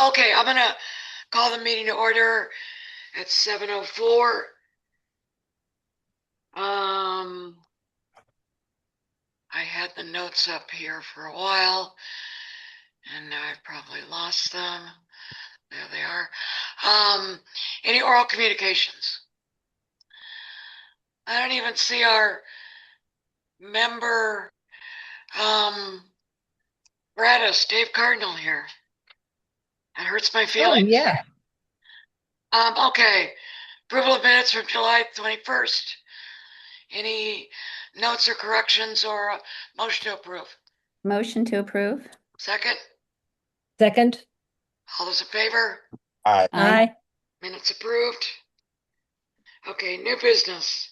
Okay, I'm gonna call the meeting to order at 7:04. I had the notes up here for a while, and now I've probably lost them. There they are. Any oral communications? I don't even see our member, Bradis, Dave Cardinal here. That hurts my Oh, feelings. yeah. Okay. Approval of minutes from July 21st. Any notes or corrections or a motion to approve? Motion to approve. Second, Second. all those in favor? Aye. Aye. Minutes approved. Okay, new business.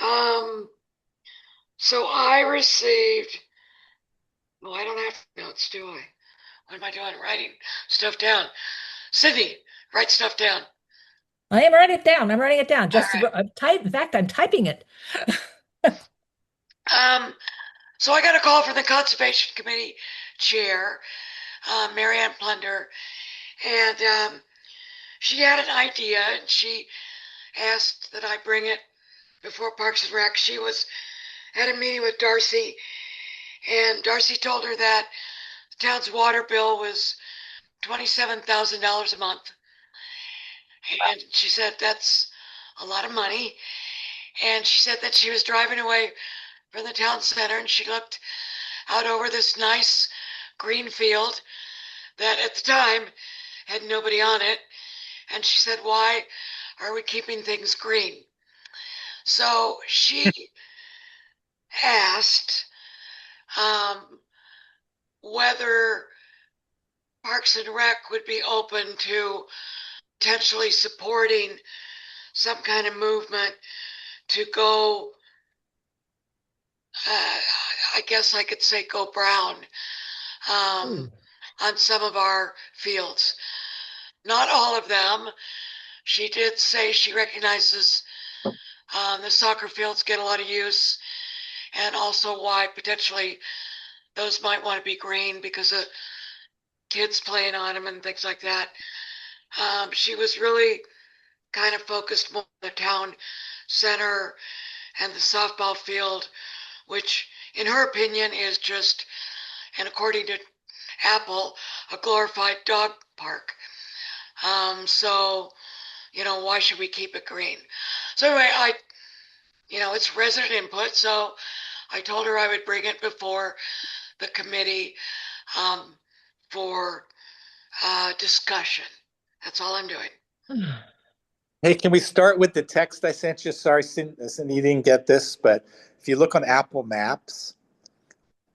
Um, so I received, well, I don't have notes, do I? What am I doing? Writing stuff down. Sydney, write stuff down. I am writing it down. I'm writing it down. Just All right. type. In fact, I'm typing it. So I got a call from the Conservation Committee chair, Marianne Plunder, and she had an idea and she asked that I bring it before Parks and Rec. She was at a meeting with Darcy, and Darcy told her that the town's water bill was $27,000 a month. And she said that's a lot of money. And she said that she was driving away from the town center and she looked out over this nice green field that at the time had nobody on it. And she said, why are we keeping things green? So she asked whether Parks and Rec would be open to potentially supporting some kind of movement to go, I guess I could say go brown on some of our fields. Not all of them. She did say she recognizes the soccer fields get a lot of use, and also why potentially those might want to be green because of kids playing on them and things like that. She was really kind of focused more on the town center and the softball field, which in her opinion is just, and according to Apple, a glorified dog park. So, why should we keep it green? So anyway, it's resident input, so I told her I would bring it before the committee for discussion. That's all I'm doing. Hey, can we start with the text I sent you? Sorry, Cindy, you didn't get this, but if you look on Apple Maps,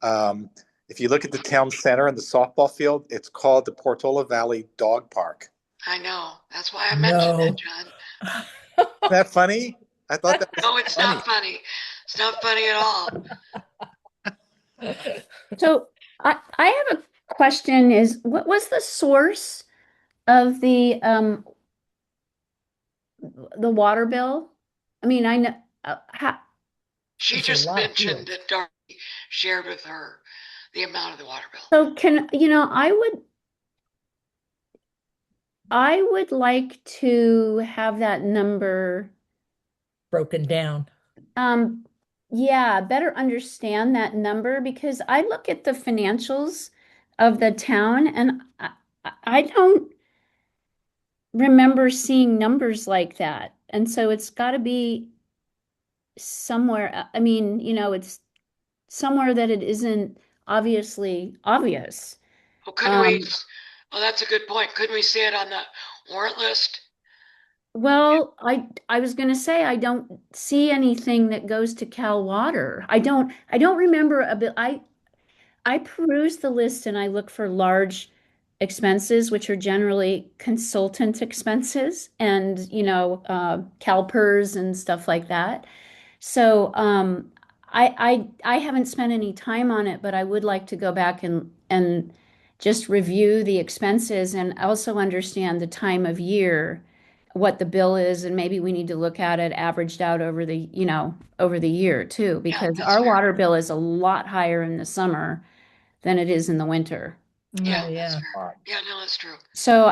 if you look at the town center and the softball field, it's called the Portola Valley Dog Park. I know. That's why I mentioned that, John. Isn't that funny? I thought that was No, it's funny. not funny. It's not funny at all. So I have a question is what was the source of the water bill? I mean, I know She It's a just lot of mentioned fields. that Darcy shared with her the amount of the water bill. so I would like to have that number Broken down. yeah, better understand that number because I look at the financials of the town and I don't remember seeing numbers like that. And so it's got to be somewhere. I mean, it's somewhere that it isn't obviously obvious. Well, couldn't we? Um, Well, that's a good point. Couldn't we see it on the warrant list? well, I was going to say I don't see anything that goes to Cal Water. I don't remember a bit. I peruse the list and I look for large expenses, which are generally consultant expenses and, CalPERS and stuff like that. So I haven't spent any time on it, but I would like to go back and just review the expenses and also understand the time of year, what the bill is, and maybe we need to look at it averaged out over the year too, Yeah, because that's our fair. water bill is a lot higher in the summer than it is in the winter. Yeah, Oh, yeah. that's fair. Yeah, no, that's true. So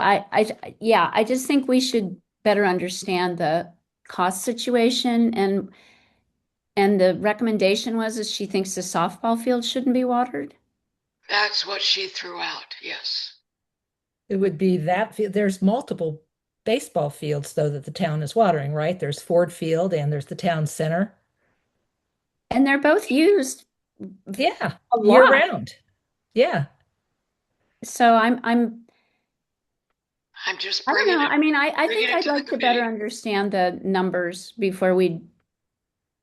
yeah, I just think we should better understand the cost situation, and the recommendation was is she thinks the softball field shouldn't be watered. That's what she threw out. Yes. It would be that field. There's multiple baseball fields though that the town is watering, right? There's Ford Field and there's the town center. And they're both used Yeah, a year lot. round. Yeah. So I'm just I don't bringing know. it, I mean, I bringing think it I'd to the like to better committee. understand the numbers before we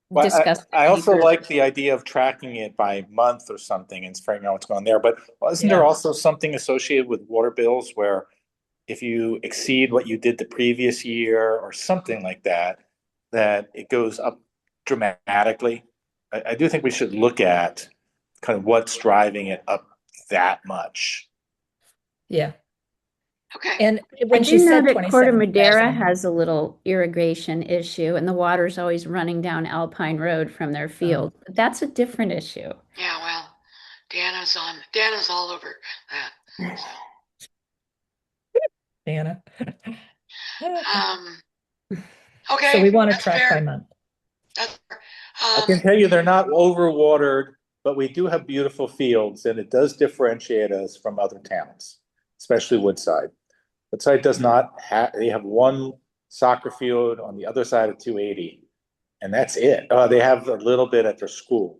Well, discuss it I also deeper. like the idea of tracking it by month or something and figuring out what's going on there. But isn't there Yeah. also something associated with water bills where if you exceed what you did the previous year or something like that, that it goes up dramatically? I do think we should look at kind of what's driving it up that much. Yeah. Okay. And I when do she know said that Corte Madera 27,000, has a little irrigation issue, and the water's always running down Alpine Road from their field. But that's a different issue. Yeah, well, Dana's all over that. So, Anna. okay. So we want to That's track by fair. month. That's fair. I can tell you they're not overwatered, but we do have beautiful fields and it does differentiate us from other towns, especially Woodside. Woodside does not have, they have one soccer field on the other side of 280, and that's it. They have a little bit at their school.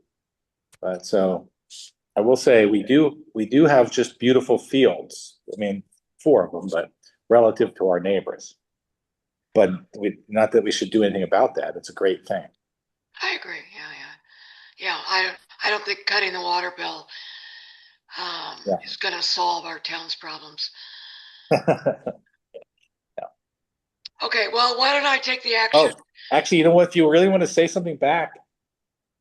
But so I will say we do have just beautiful fields. I mean, four of them, but relative to our neighbors. But not that we should do anything about that. It's a great thing. I agree. Yeah. I don't think cutting the water bill Yeah. is going to solve our town's problems. Okay, well, why don't I take the action? Oh, actually, you know what? If you really want to say something back,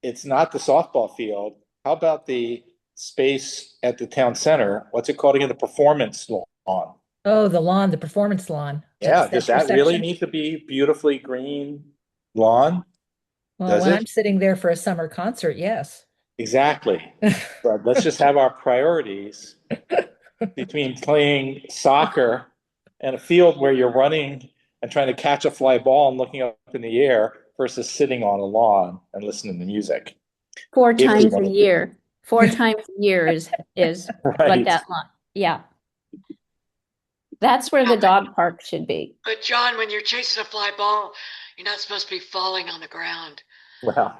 it's not the softball field. How about the space at the town center? What's it called again? The performance lawn. Oh, the lawn, the performance lawn. Yeah, does that really section? need to be beautifully green lawn? Well, Does when it? I'm sitting there for a summer concert, yes. Exactly. But let's just have our priorities between playing soccer and a field where you're running and trying to catch a fly ball and looking up in the air versus sitting on a lawn and listening to music. Four If we times a want to- year. 4 times a year is what Right. that line. Yeah. That's where the dog park should be. But John, when you're chasing a fly ball, you're not supposed to be falling on the ground. Well,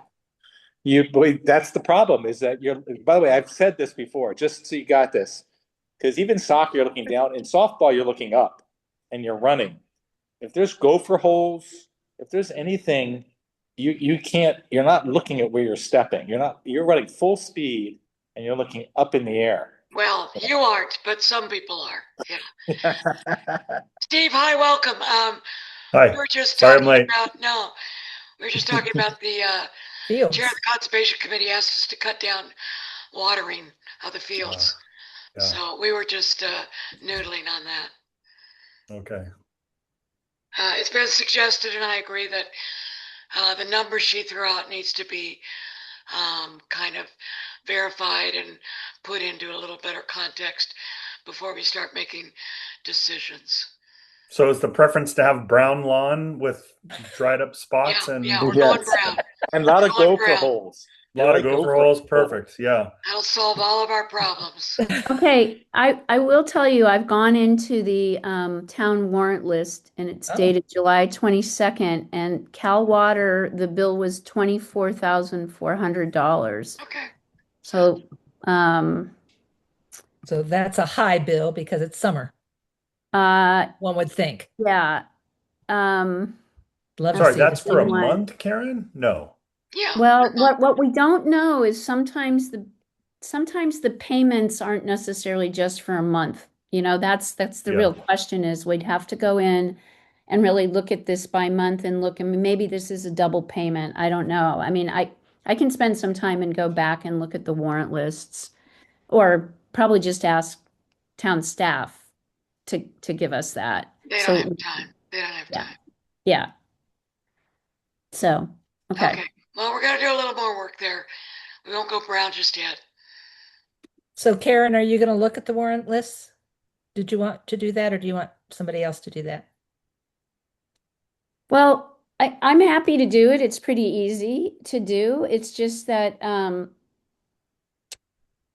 that's the problem is that by the way, I've said this before, just so you got this, because even soccer, you're looking down. In softball, you're looking up and you're running. If there's gopher holes, if there's anything, you're not looking at where you're stepping. You're running full speed and you're looking up in the air. Well, you aren't, but some people are. Yeah. Steve, hi, welcome. Hi. We were just Sorry I'm talking late. about we were just talking about the Fields. chair of the conservation committee asked us to cut down watering of the fields. Yeah. So we were just noodling on that. Okay. It's been suggested, and I agree that the number she threw out needs to be kind of verified and put into a little better context before we start making decisions. So is the preference to have brown lawn with dried up spots and Yeah, we're Yes. going brown. And a lot of Going gopher brown. holes. a lot of gopher holes? Perfect. Yeah. That'll solve all of our problems. Okay, I will tell you, I've gone into the town warrant list and it's Oh. dated July 22nd, and Cal Water, the bill was $24,400. Okay. So, So that's a high bill because it's summer, uh, one would think. yeah. Love to Sorry, see that's the for a same one. month, Karen? No. Yeah. Well, what we don't know is sometimes the payments aren't necessarily just for a month. You know, that's the Yeah. real question is we'd have to go in and really look at this by month and look, I mean, maybe this is a double payment. I don't know. I mean, I can spend some time and go back and look at the warrant lists, or probably just ask town staff to give us that. They So, don't have time. They don't have Yeah. time. yeah. So, okay. Well, we're gonna do a little more work there. We won't go brown just yet. So Karen, are you going to look at the warrant lists? Did you want to do that, or do you want somebody else to do that? Well, I'm happy to do it. It's pretty easy to do. It's just that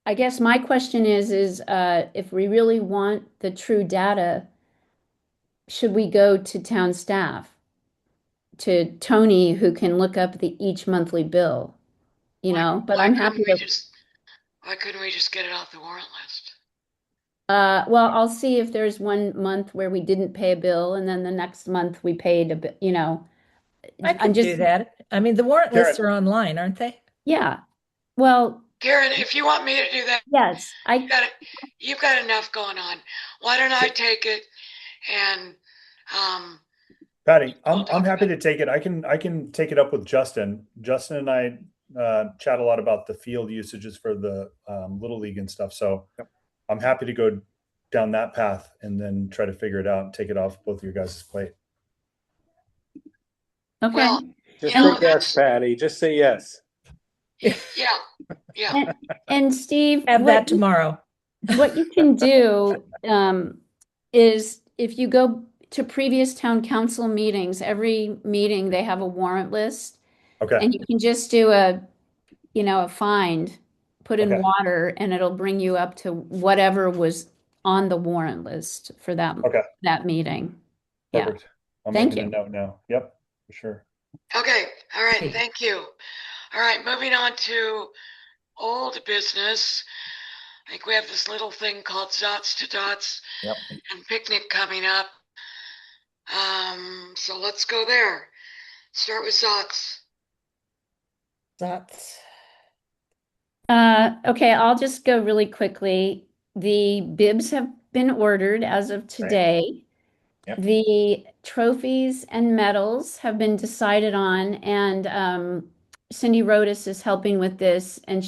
I guess my question is if we really want the true data, should we go to town staff, to Tony, who can look up each monthly bill, but Why I'm couldn't happy we to, just, why couldn't we just get it off the warrant list? well, I'll see if there's one month where we didn't pay a bill and then the next month we paid a bit, I I'm could do just, that. I mean, the warrant Karen, lists are online, aren't they? yeah. Well, Karen, if you want me to do that, yes, you've got enough going on. Why don't I take it and, Patty, we'll I'm talk happy about to take it. I can take it up with Justin. Justin and I chat a lot about the field usages for the little league and stuff. So I'm happy to go down that path and then try to figure it out and take it off both of your guys' plate. okay. Well, Just You know, say yes, Patty. Just say yes. yeah. And Steve, Have that tomorrow. what you can do is if you go to previous town council meetings, every meeting they have a warrant list, Okay. and you can just do a find, put in Okay. water, and it'll bring you up to whatever was on the warrant list for Okay. that meeting. Yeah. Perfect. I'm Thank making you. a note now. Yep, for sure. Okay, all right, Okay. thank you. All right, moving on to old business. I think we have this little thing called Zots to Dots Yep. and picnic coming up. So let's go there. Start with Zots. That's Okay, I'll just go really quickly. The bibs have been ordered as of today. Yep. The trophies and medals have been decided on, and Cindy Rodas is helping with this. And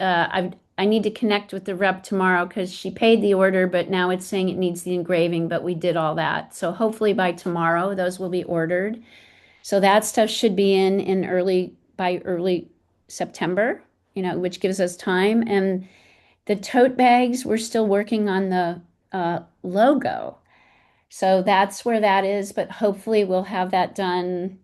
I need to connect with the rep tomorrow because she paid the order, but now it's saying it needs the engraving, but we did all that. So hopefully by tomorrow, those will be ordered. So that stuff should be by early September, which gives us time. And the tote bags, we're still working on the logo. So that's where that is, but hopefully we'll have that done.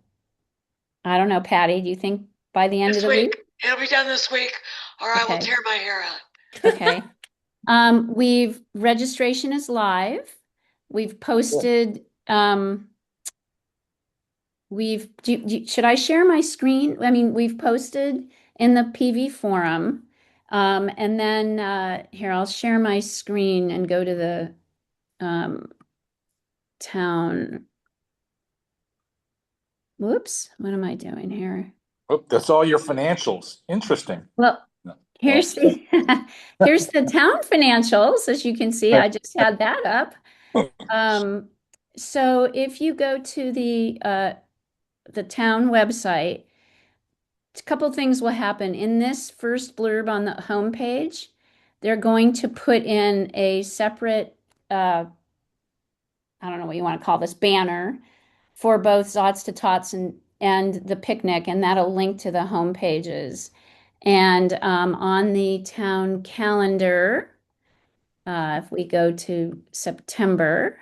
I don't know, Patty, do you think by the end of This the week? week. It'll be done this week, or I will Okay. tear my hair out. Okay. Registration is live. We've posted, should I share my screen? I mean, we've posted in the PV forum. And then here, I'll share my screen and go to the town. Whoops, what am I doing here? Oh, that's all your financials. Interesting. Well, No. here's the here's the town financials. As you can see, I just had that up. So if you go to the town website, a couple things will happen. In this first blurb on the homepage, they're going to put in a separate I don't know what you want to call this, banner for both Zots to Tots and the picnic, and that'll link to the home pages. And on the town calendar, if we go to September,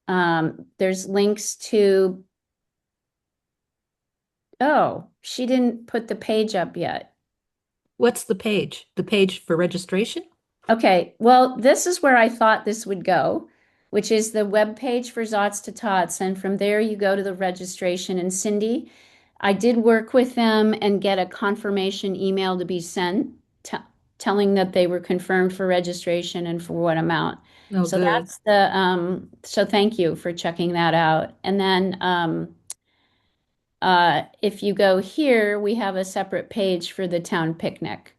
there's links to, oh, she didn't put the page up yet. what's the page? The page for registration? Okay, well, this is where I thought this would go, which is the web page for Zots to Tots. And from there, you go to the registration. And Cindy, I did work with them and get a confirmation email to be sent telling that they were confirmed for registration and for what amount. Oh, So good. that's so thank you for checking that out. And then if you go here, we have a separate page for the town picnic.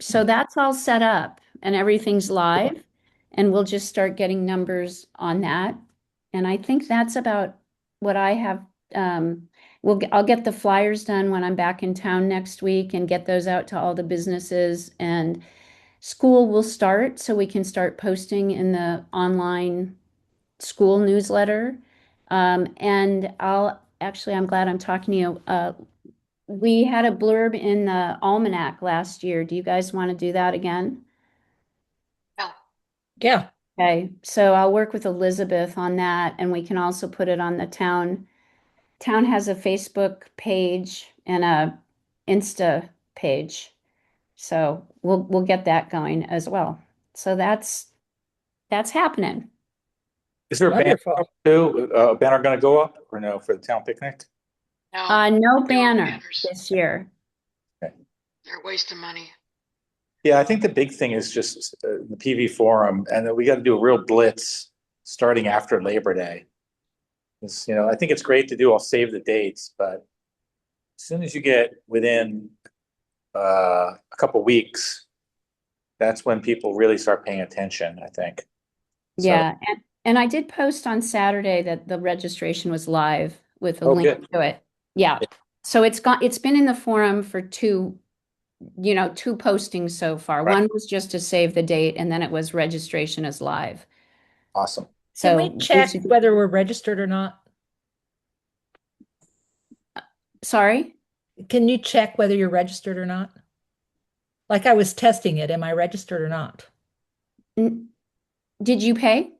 So that's all set up and everything's live, and we'll just start getting numbers on that. And I think that's about what I have. I'll get the flyers done when I'm back in town next week and get those out to all the businesses, and school will start so we can start posting in the online school newsletter. And I'm glad I'm talking to you. we had a blurb in the almanac last year. Do you guys want to do that again? No, Yeah, Okay, so I'll work with Elizabeth on that, and we can also put it on the town. Town has a Facebook page and a Insta page. So we'll get that going as well. So that's happening. Is there a banner wonderful. up too? A banner going to go up or no for the town picnic? no, No they were banner banners. this year. They're wasting money. Yeah, I think the big thing is just the PV forum, and that we got to do a real blitz starting after Labor Day. I think it's great to do. I'll save the dates, but as soon as you get within a couple weeks, that's when people really start paying attention, I think. So- Yeah, and I did post on Saturday that the registration was live with a Oh, link good. to it. Yeah. So it's been in the forum for two postings so far. Right. One was just to save the date, and then it was registration is live. Awesome. Can So we check should- whether we're registered or not? Sorry? Can you check whether you're registered or not? Like I was testing it, am I registered or not? Did you pay?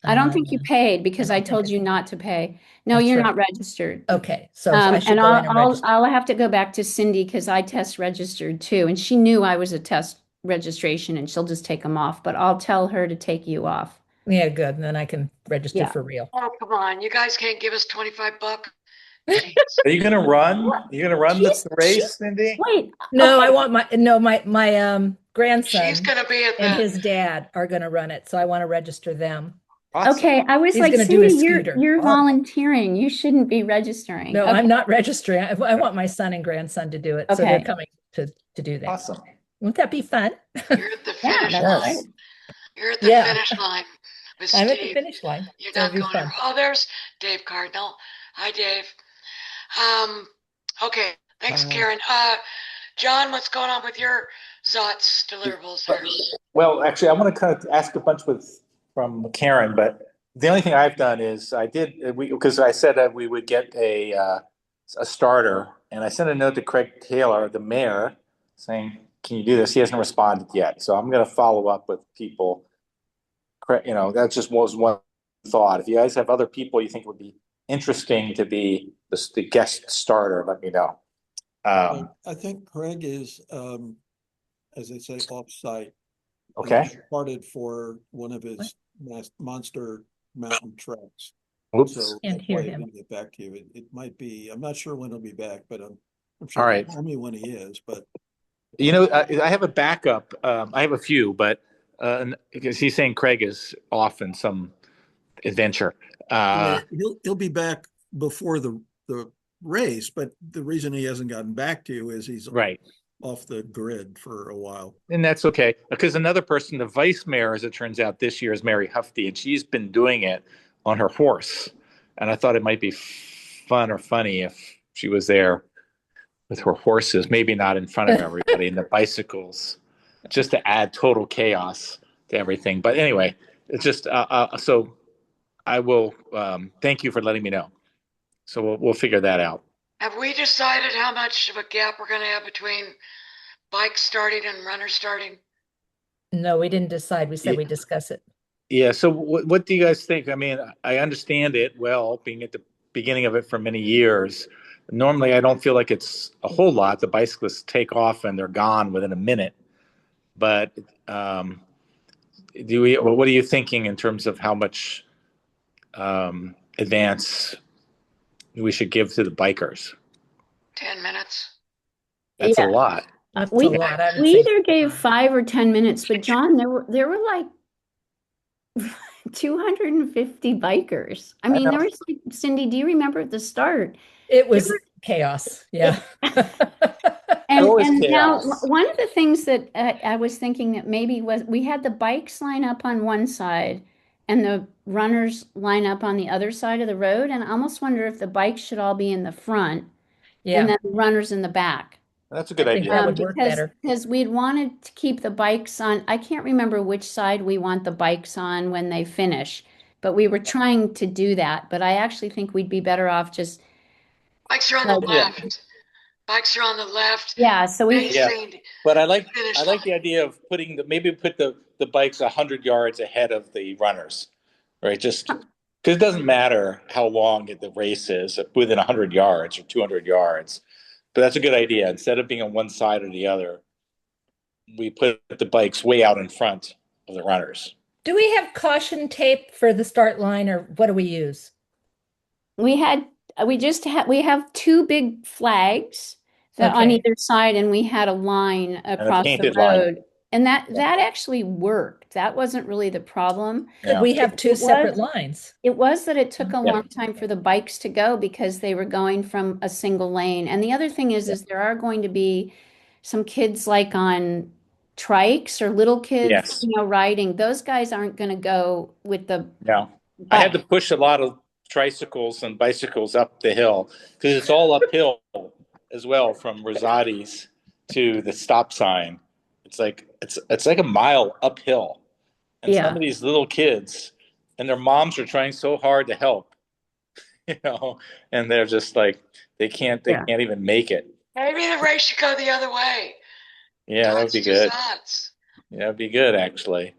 I don't think you Um, paid because I I don't think told I you did. not to pay. No, That's you're right. not registered. Okay, so I should And go in and I'll register. I'll have to go back to Cindy because I test registered too, and she knew I was a test registration, and she'll just take them off. But I'll tell her to take you off. Yeah, good. And then I can register Yeah. for real. Oh, come on. You guys can't give us 25 bucks? Are you going to run? You going to run She's- the race, Cindy? Wait, No, okay. I want my grandson She's gonna be at and the, his dad are going to run it, so I want to register them. Awesome. Okay, I was He's like, gonna do his Cindy, scooter. you're Oh. volunteering. You shouldn't be registering. No, Okay. I'm not registering. I want my son and grandson to do it, so they're Okay. coming to do that. Awesome. Won't that be fun? you're at the Yeah, finish that's line. right. You're at the Yeah. finish line with I'm at the Steve. finish line. You're So not it'll be going fun. Oh, there's Dave Cardinal. Hi, Dave. Okay. Thanks, Karen. John, what's going on with your Zots deliverables there? Well, actually, I want to kind of ask a bunch from Karen, but the only thing I've done is because I said that we would get a starter, and I sent a note to Craig Taylor, the mayor, saying, "Can you do this?" He hasn't responded yet, so I'm going to follow up with people. That just was one thought. If you guys have other people you think would be interesting to be the guest starter, let me know. I think Craig is, as they say, off-site. Okay. He Started for one of his monster mountain treks. Oops. So Can't that's hear why he him. didn't get back to you. It might be, I'm not sure when he'll be back, but I'm All sure right. he'll tell me when he is, but I have a backup. I have a few, but because he's saying Craig is off in some adventure. he'll be back before the race, but the reason he hasn't gotten back to you is he's Right. off the grid for a while. And that's okay. Because another person, the vice mayor, as it turns out, this year is Mary Hufty, and she's been doing it on her horse. And I thought it might be fun or funny if she was there with her horses, maybe not in front of everybody, and the bicycles, just to add total chaos to everything. But anyway, it's just so I will thank you for letting me know. So we'll figure that out. Have we decided how much of a gap we're gonna have between bikes starting and runners starting? No, we didn't decide. We said Yeah. we'd discuss it. Yeah. So what do you guys think? I mean, I understand it well, being at the beginning of it for many years. Normally, I don't feel like it's a whole lot. The bicyclists take off and they're gone within a minute. But what are you thinking in terms of how much advance we should give to the bikers? 10 minutes? That's Yeah. a lot. That's We- a lot. I would We say either gave 5 or 10 minutes, but John, there were like 250 bikers. I mean, know. there was like, Cindy, do you remember at the start? it was chaos. Yeah. And Always now chaos. one of the things that I was thinking that maybe was we had the bikes line up on one side and the runners line up on the other side of the road. And I almost wonder if the bikes should all be in the front and Yeah. then the runners in the back. That's a good I think idea. that would work better. Because we'd wanted to keep the bikes on. I can't remember which side we want the bikes on when they finish, but we were trying to do that. But I actually think we'd be better off just Bikes are on the Right. Yeah. left. Bikes are on the left Yeah, so we, Yeah. facing But I like finish the line. idea of putting maybe put the bikes 100 yards ahead of the runners, right? Just because it doesn't matter how long the race is within 100 yards or 200 yards. But that's a good idea. Instead of being on one side or the other, we put the bikes way out in front of the runners. Do we have caution tape for the start line, or what do we use? we had, we have two big flags that on Okay. either side, and we had a line And a across the painted line. road. And that actually worked. That wasn't really the problem. Could Yeah. we have two It was- separate lines? It was that it took a Yeah. long time for the bikes to go because they were going from a single lane. And the other thing is there are going to be some kids like on trikes or little kids, Yes. riding. Those guys aren't going to go with the No. I had to bike. push a lot of tricycles and bicycles up the hill because it's all uphill as well from Rosati's to the stop sign. It's like a mile uphill. And Yeah. some of these little kids and their moms are trying so hard to help, and they're just like they can't even make it. Maybe the race should go the other way. Yeah, that would Dots be to good. dots. Yeah, that'd be good actually.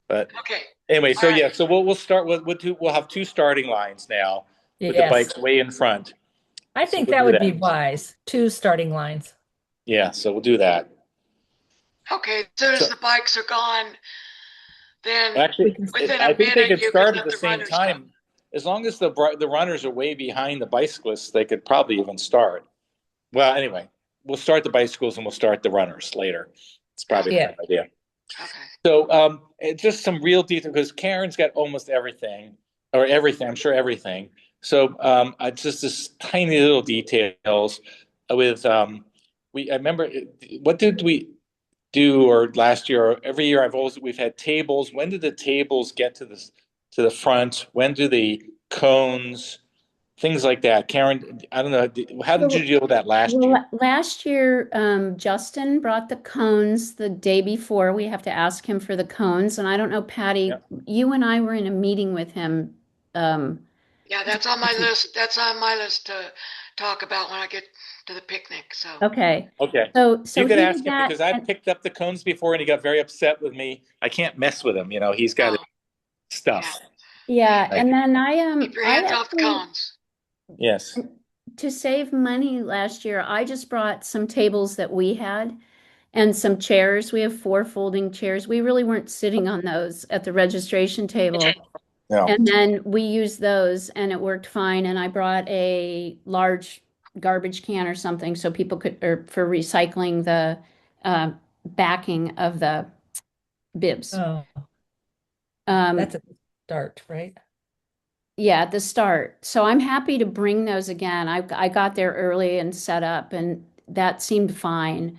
But Okay. anyway, so All right. yeah, so we'll start with we'll have two starting lines now with the Yes. bikes way in front. I think we'll that do would be that. wise. Two starting lines. Yeah, so we'll do that. Okay. As soon as So- the bikes are gone, then Actually, within I a think they minute, could you start can at let the the same runners time. As long as the runners are way behind the bicyclists, they could probably even start. Well, anyway, we'll start the bicycles and we'll start the runners later. It's probably a good idea. Okay. So, just some real detail because Karen's got almost everything, or everything. I'm sure everything. So, just this tiny little details with I remember what did we do or last year or every year we've had tables. When did the tables get to the front? When do the cones, things like that? Karen, I don't know. How did you deal with that last Well, year? last year, Justin brought the cones the day before. We have to ask him for the cones. And I don't know, Patty, Yeah. you and I were in a meeting with him. Yeah, that's on my list. That's on my list to talk about when I get to the picnic. So Okay. Okay. So You could he ask did him that, because I've and- picked up the cones before and he got very upset with me. I can't mess with him. He's got his stuff. yeah, Like- and then keep your I hands off the actually, cones. Yes. to save money last year, I just brought some tables that we had and some chairs. We have 4 folding chairs. We really weren't sitting on those at the registration table. No. And then we used those and it worked fine. And I brought a large garbage can or something so people could, or for recycling the backing of the bibs. Oh, Um, that's a start, right? Yeah, at the start. So I'm happy to bring those again. I got there early and set up, and that seemed fine.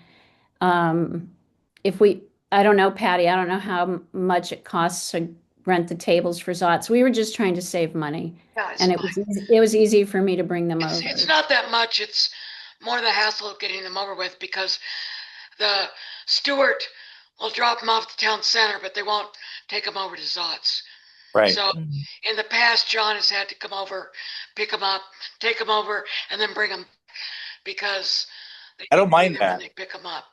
If we, I don't know, Patty, I don't know how much it costs to rent the tables for Zots. We were just trying to save money, Yeah, it's and it fine. was easy for me to bring them over. It's not that much. It's more the hassle of getting them over with because the steward will drop them off at the town center, but they won't take them over to Zots. Right. So Mm. in the past, John has had to come over, pick them up, take them over, and then bring them because they I don't mind leave them when that. they pick them up.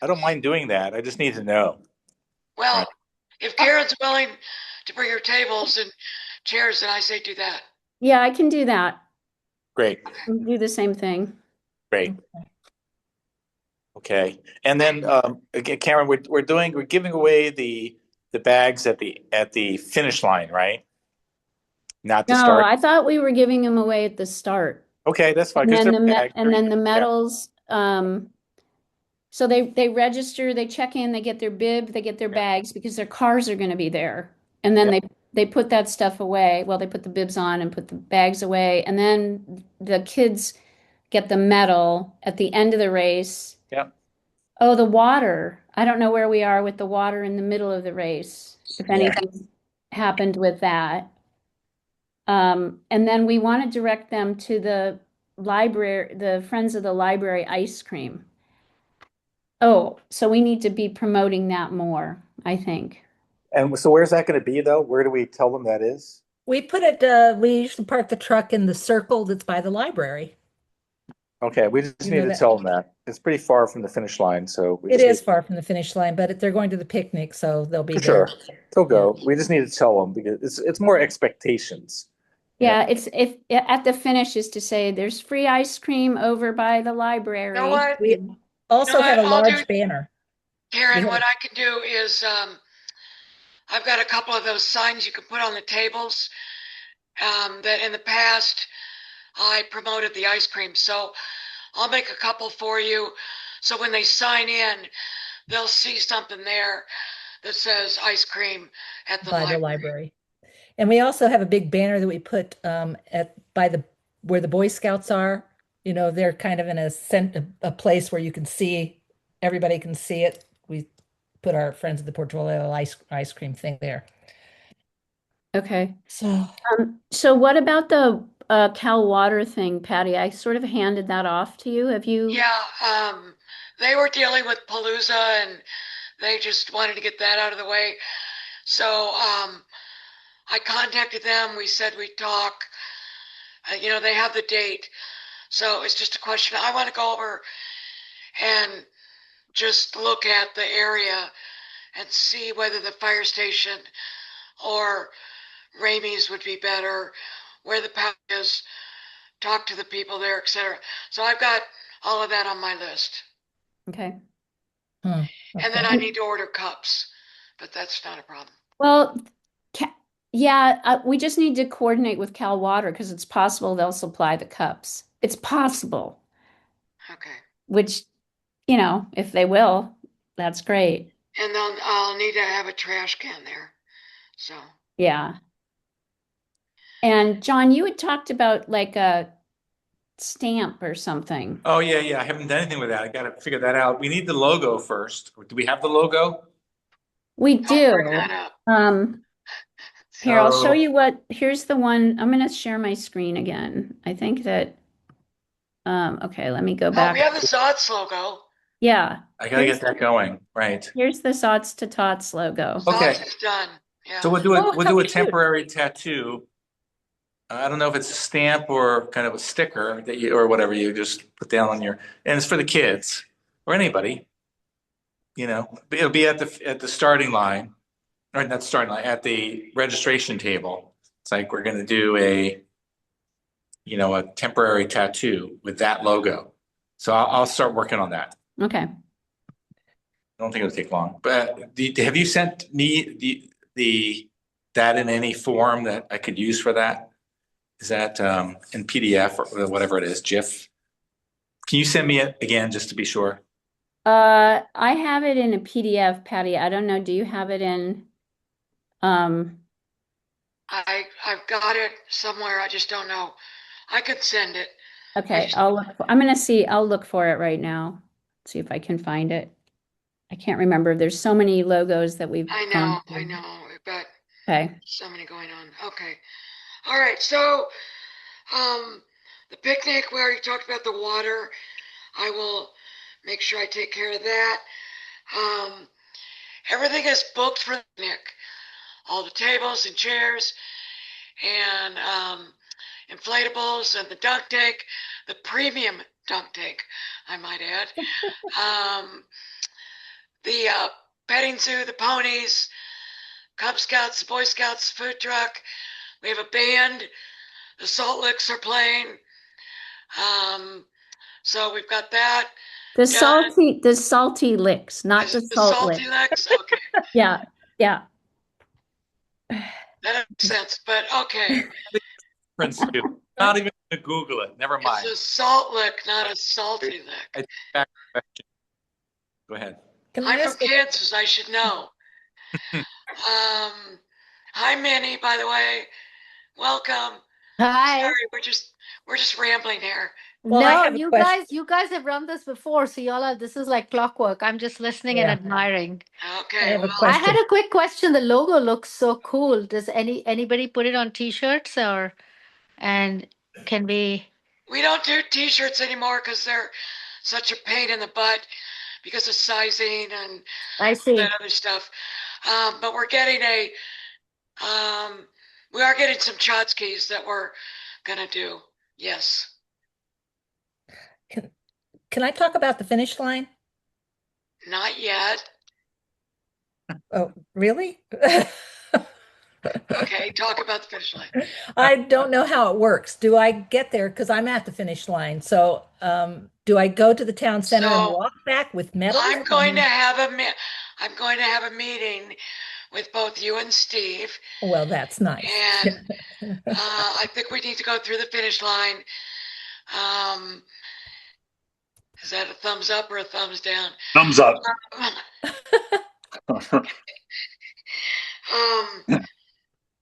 I don't mind doing that. I just need to know. Well, Right. if Karen's willing to bring her tables and chairs, then I say do that. Yeah, I can do that. Great. Do the same thing. Great. Okay. And then again, Karen, we're giving away the bags at the finish line, right? Not the No, start. I thought we were giving them away at the start. Okay, that's fine. And 'Cause then they're bags. and then the Yeah. medals, so they register, they check in, they get their bib, they get their Yeah. bags because their cars are going to be there. And then they put that stuff away. Well, they put the bibs on and put the bags away. And then the kids get the medal at the end of the race. Yeah. Oh, the water. I don't know where we are with the water in the middle of the race, if Yeah. anything's happened with that. And then we want to direct them to the library, the Friends of the Library ice cream. Oh, so we need to be promoting that more, I think. And so where's that going to be though? Where do we tell them that is? We put it, we usually park the truck in the circle that's by the library. Okay, we just You need know to that- tell them that. It's pretty far from the finish line, so we It just is need, far from the finish line, but they're going to the picnic, so they'll be for there. sure. They'll go. We just need to tell them because it's more expectations. Yeah, it's if at the finish is to say there's free ice cream over by the library. You know what? We also what? have a I'll do- large banner. Karen, have- what I can do is I've got a couple of those signs you can put on the tables that in the past I promoted the ice cream. So I'll make a couple for you. So when they sign in, they'll see something there that says ice cream at the By the library. library. And we also have a big banner that we put where the Boy Scouts are. You know, they're kind of in a place where you can see, everybody can see it. We put our Friends of the Portola ice cream thing there. Okay. So So what about the Cal Water thing, Patty? I sort of handed that off to you. Have you? Yeah, they were dealing with Palooza and they just wanted to get that out of the way. So I contacted them. We said we'd talk. They have the date. So it's just a question. I want to go over and just look at the area and see whether the fire station or Ramey's would be better, where the path is, talk to the people there, etc. So I've got all of that on my list. Okay. And then okay. I need to order cups, but that's not a problem. Well, yeah, we just need to coordinate with Cal Water because it's possible they'll supply the cups. It's possible, Okay. which, if they will, that's great. And then I'll need to have a trash can there. So Yeah. And John, you had talked about like a stamp or something. Oh, yeah. I haven't done anything with that. I got to figure that out. We need the logo first. Do we have the logo? We I'll do. bring that up. Here, I'll So- show you here's the one. I'm going to share my screen again. I think that, okay, let me go Oh, back. we have the Zots logo. Yeah, I got to get that going. Right. here's the Sots to Tots logo. Okay. Zots is done. Yeah. So we'll do Oh, we'll how do a cute. temporary tattoo. I don't know if it's a stamp or kind of a sticker that you or whatever you just put down on and it's for the kids or anybody. It'll be at the starting line, or not starting line, at the registration table. It's like we're gonna do a temporary tattoo with that logo. So I'll start working on that. Okay. I don't think it'll take long. But have you sent me that in any form that I could use for that? Is that in PDF or whatever it is, GIF? Can you send me it again just to be sure? I have it in a PDF, Patty. I don't know. Do you have it in? I've got it somewhere. I just don't know. I could send it. Okay, I'll look for it right now. See if I can find it. I can't remember. There's so many logos that we've I gone know. through. We've got Okay. so many going on. Okay. All right. So, the picnic, we already talked about the water. I will make sure I take care of that. Everything is booked for the picnic. All the tables and chairs and inflatables and the dunk tank, the premium dunk tank, I might add. The petting zoo, the ponies, Cub Scouts, the Boy Scouts, food truck. We have a band. The Salt Licks are playing. So we've got that. The salty licks, not Is the it the salt Salty licks. Licks? Okay. Yeah. That makes sense, but okay. Prince too. Not even gonna Google it. Never mind. It's a salt lick, not a salty lick. Go ahead. Can I'm I from ask a- Kansas, I should know. Hi Minnie, by the way. Welcome. Hi. Sorry, we're just rambling here. Well, I No, have a question. you guys have run this before, so this is like clockwork. I'm just listening and Yeah. admiring. Okay. I have a well, I had question. a quick question. The logo looks so cool. Does anybody put it on t-shirts and can we? we don't do t-shirts anymore because they're such a pain in the butt because of sizing and I see. that other stuff. But we're getting a We are getting some tchotchkes that we're gonna do. Yes. Can I talk about the finish line? Not yet. Oh, really? Okay, talk about the finish line. I don't know how it works. Do I get there? Because I'm at the finish line. So, do I go to the town center and So, walk back with medals? I'm going to have a meeting with both you and Steve, Well, that's nice. and I think we need to go through the finish line. Is that a thumbs up or a thumbs down? Thumbs up.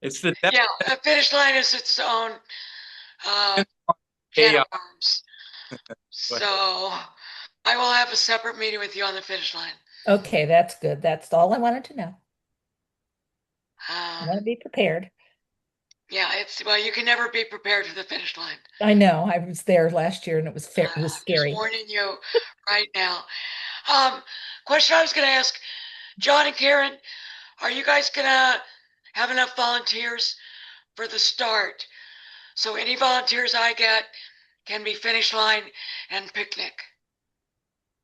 It's the Yeah, a finish line is its own can of worms. So I will have a separate meeting with you on the finish line. Okay, that's good. That's all I wanted to know. I want to be prepared. Yeah, well, you can never be prepared for the finish line. I know. I was there last year and it was it was I'm just scary. warning you right now. Question I was going to ask, John and Karen, are you guys going to have enough volunteers for the start? So any volunteers I get can be finish line and picnic.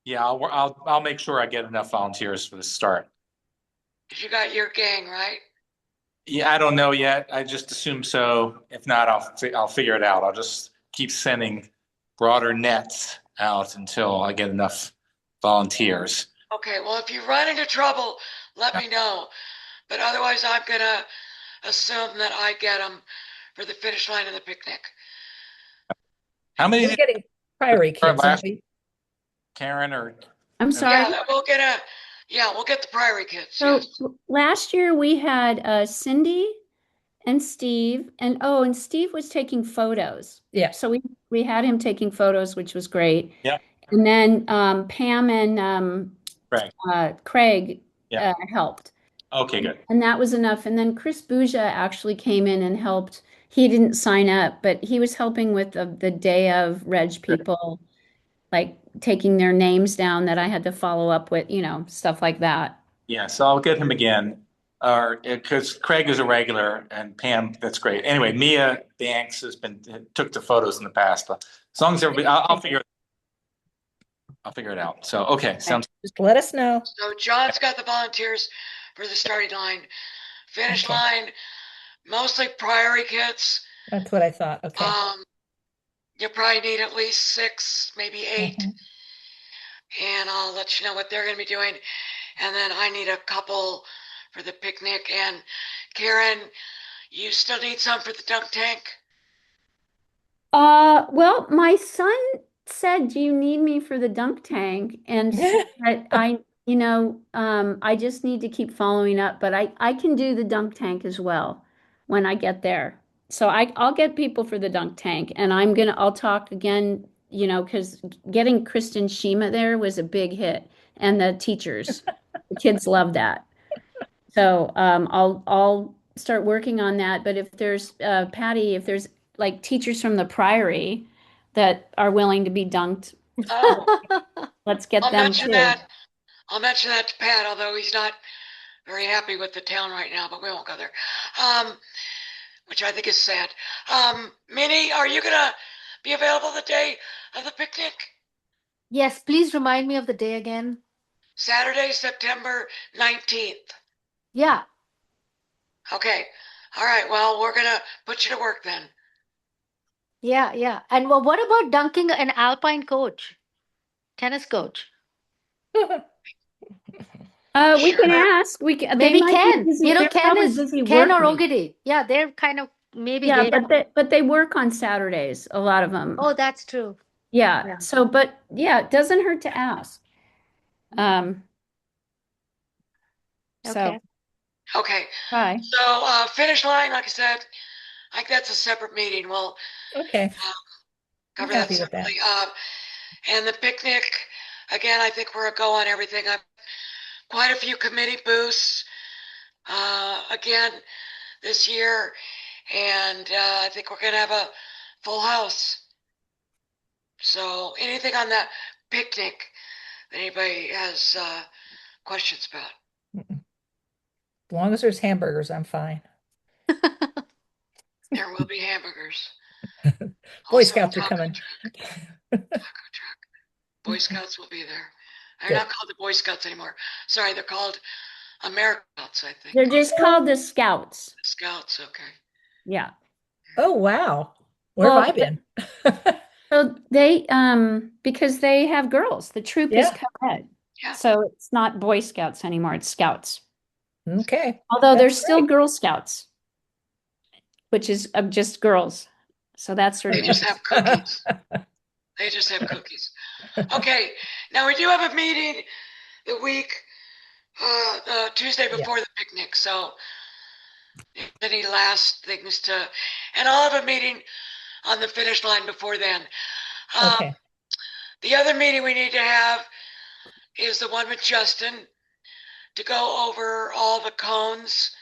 Yeah, I'll make sure I get enough volunteers for the start. You got your gang, right? Yeah, I don't know yet. I just assume so. If not, I'll figure it out. I'll just keep sending broader nets out until I get enough volunteers. Okay, well, if you run into trouble, let me know. But otherwise, I'm going to assume that I get them for the finish line and the picnic. How many We're did getting Priory kids, aren't we? Karen or I'm sorry. Yeah, we'll get the Priory kids. So Yes. last year we had Cindy and Steve, and Steve was taking photos. Yeah. So we had him taking photos, which was great. Yeah. And then Pam and Craig Yeah. helped. Okay, good. And that was enough. And then Chris Buja actually came in and helped. He didn't sign up, but he was helping with the day of Reg people, like taking their names down that I had to follow up with, stuff like that. Yeah, so I'll get him again. Because Craig is a regular and Pam, that's great. Anyway, Mia Banks took the photos in the past, but as long as everybody, I'll figure it out. So, okay, sounds. Just let us know. So John's got the volunteers for the starting line. Finish Okay. line, mostly Priory kids. That's what I thought. Okay. You'll probably need at least 6, maybe 8. Mhm. And I'll let you know what they're going to be doing. And then I need a couple for the picnic. And Karen, you still need some for the dunk tank? Well, my son said, "Do you need me for the dunk tank?" And so I just need to keep following up, but I can do the dunk tank as well when I get there. So I'll get people for the dunk tank, and I'll talk again, because getting Kristen Shima there was a big hit, and the teachers, the kids love that. So I'll start working on that. But if there's Patty, if there's like teachers from the Priory that are willing to be dunked, let's get them too. I'll mention that to Pat, although he's not very happy with the town right now, but we won't go there. Which I think is sad. Minnie, are you gonna be available the day of the picnic? Yes, please remind me of the day again. Saturday, September 19th. Yeah. Okay. All right. Well, we're gonna put you to work then. Yeah, yeah. And what about dunking an alpine coach, tennis coach? We can ask. We can. Maybe They might be Ken. busy. They're Ken probably is busy Ken or working. Ogidi. Yeah, they're kind of maybe. Yeah, but they work on Saturdays. A lot of them. Oh, that's true. Yeah. Yeah. So, but yeah, it doesn't hurt to ask. Okay. Okay. Hi. So finish line, like I said, I think that's a separate meeting. We'll Okay. cover I'm that happy with that. separately. And the picnic, again, I think we're a go on everything. I've quite a few committee booths again this year, and I think we're gonna have a full house. So anything on that picnic that anybody has questions about? As long as there's hamburgers, I'm fine. will be hamburgers. Boy Also, Scouts are taco coming. truck. Boy Scouts will be there. They're Good. not called the Boy Scouts anymore. Sorry, they're called Americans, I think. They're just called the Scouts. Scouts, okay. Yeah. Oh, wow. Where Well, have I been? So they, because they have girls, the troop is Yeah. co-ed. Yeah. So it's not Boy Scouts anymore, it's Scouts. Okay. Although That's there's still great. Girl Scouts, which is just girls. So that's sort They of just have cookies. They just have cookies. Okay, now we do have a meeting the week, Tuesday before the picnic. So any last things to, and I'll have a meeting on the finish line before then. Okay. The other meeting we need to have is the one with Justin to go over all the cones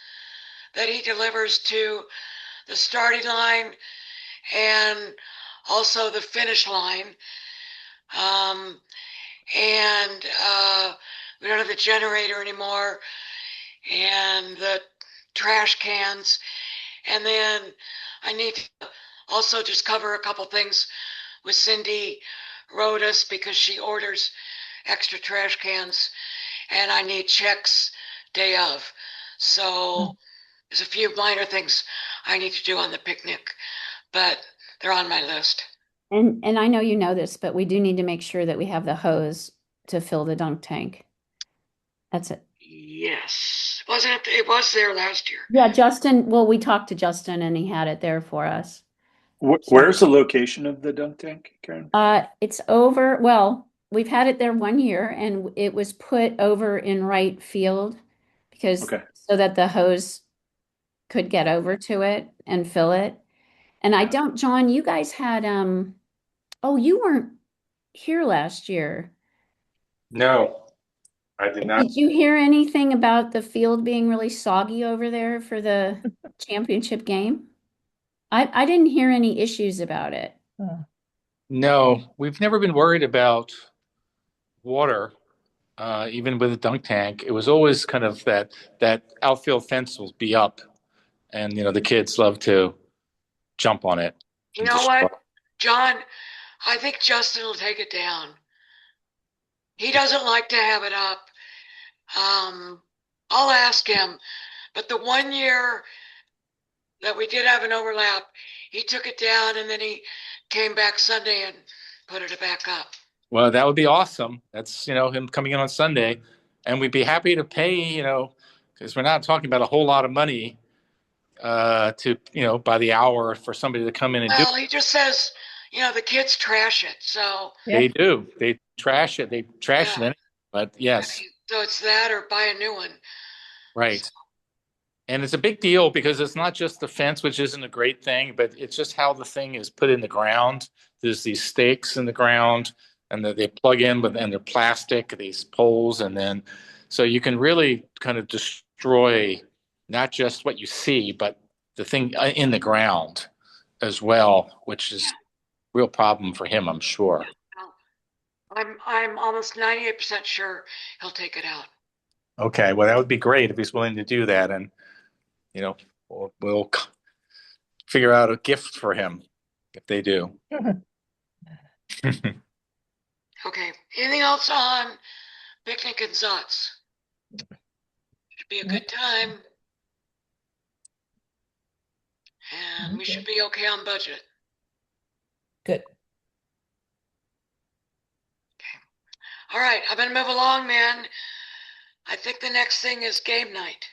that he delivers to the starting line and also the finish line. And we don't have the generator anymore and the trash cans. And then I need to also just cover a couple things with Cindy Rodas because she orders extra trash cans and I need checks day of. So there's a few minor things I need to do on the picnic, but they're on my list. And I know you know this, but we do need to make sure that we have the hose to fill the dunk tank. That's it. Yes. Wasn't it? It was there last year. Yeah, Justin, well, we talked to Justin and he had it there for us. Where's the location of the dunk tank, Karen? It's over, well, we've had it there 1 year and it was put over in right field because Okay. so that the hose could get over to it and fill it. And I don't, John, you guys had oh, you weren't here last year. No, I did not. Did you hear anything about the field being really soggy over there for the championship game? I didn't hear any issues about it. No, we've never been worried about water, even with a dunk tank. It was always kind of that outfield fence will be up, and the kids love to jump on it. You know what, John? I think Justin will take it down. He doesn't like to have it up. I'll ask him, but the 1 year that we did have an overlap, he took it down and then he came back Sunday and put it back up. Well, that would be awesome. That's him coming in on Sunday, and we'd be happy to pay. Because we're not talking about a whole lot of money to by the hour for somebody to come in and do. Well, he just says, the kids trash it, so They do. They trash it. They trash Yeah. it. But yes, so it's that or buy a new one. right. And it's a big deal because it's not just the fence, which isn't a great thing, but it's just how the thing is put in the ground. There's these stakes in the ground, and they plug in, and they're plastic, these poles, and then so you can really kind of destroy not just what you see, but the thing in the ground as well, which is a real problem for him, I'm sure. I'm almost 98% sure he'll take it out. Okay, well, that would be great if he's willing to do that, and we'll figure out a gift for him if they do. Okay. Anything else on picnic and Zotz? Should be a good time. And we should be okay on budget. Good. All right, I'm gonna move along then. I think the next thing is game night.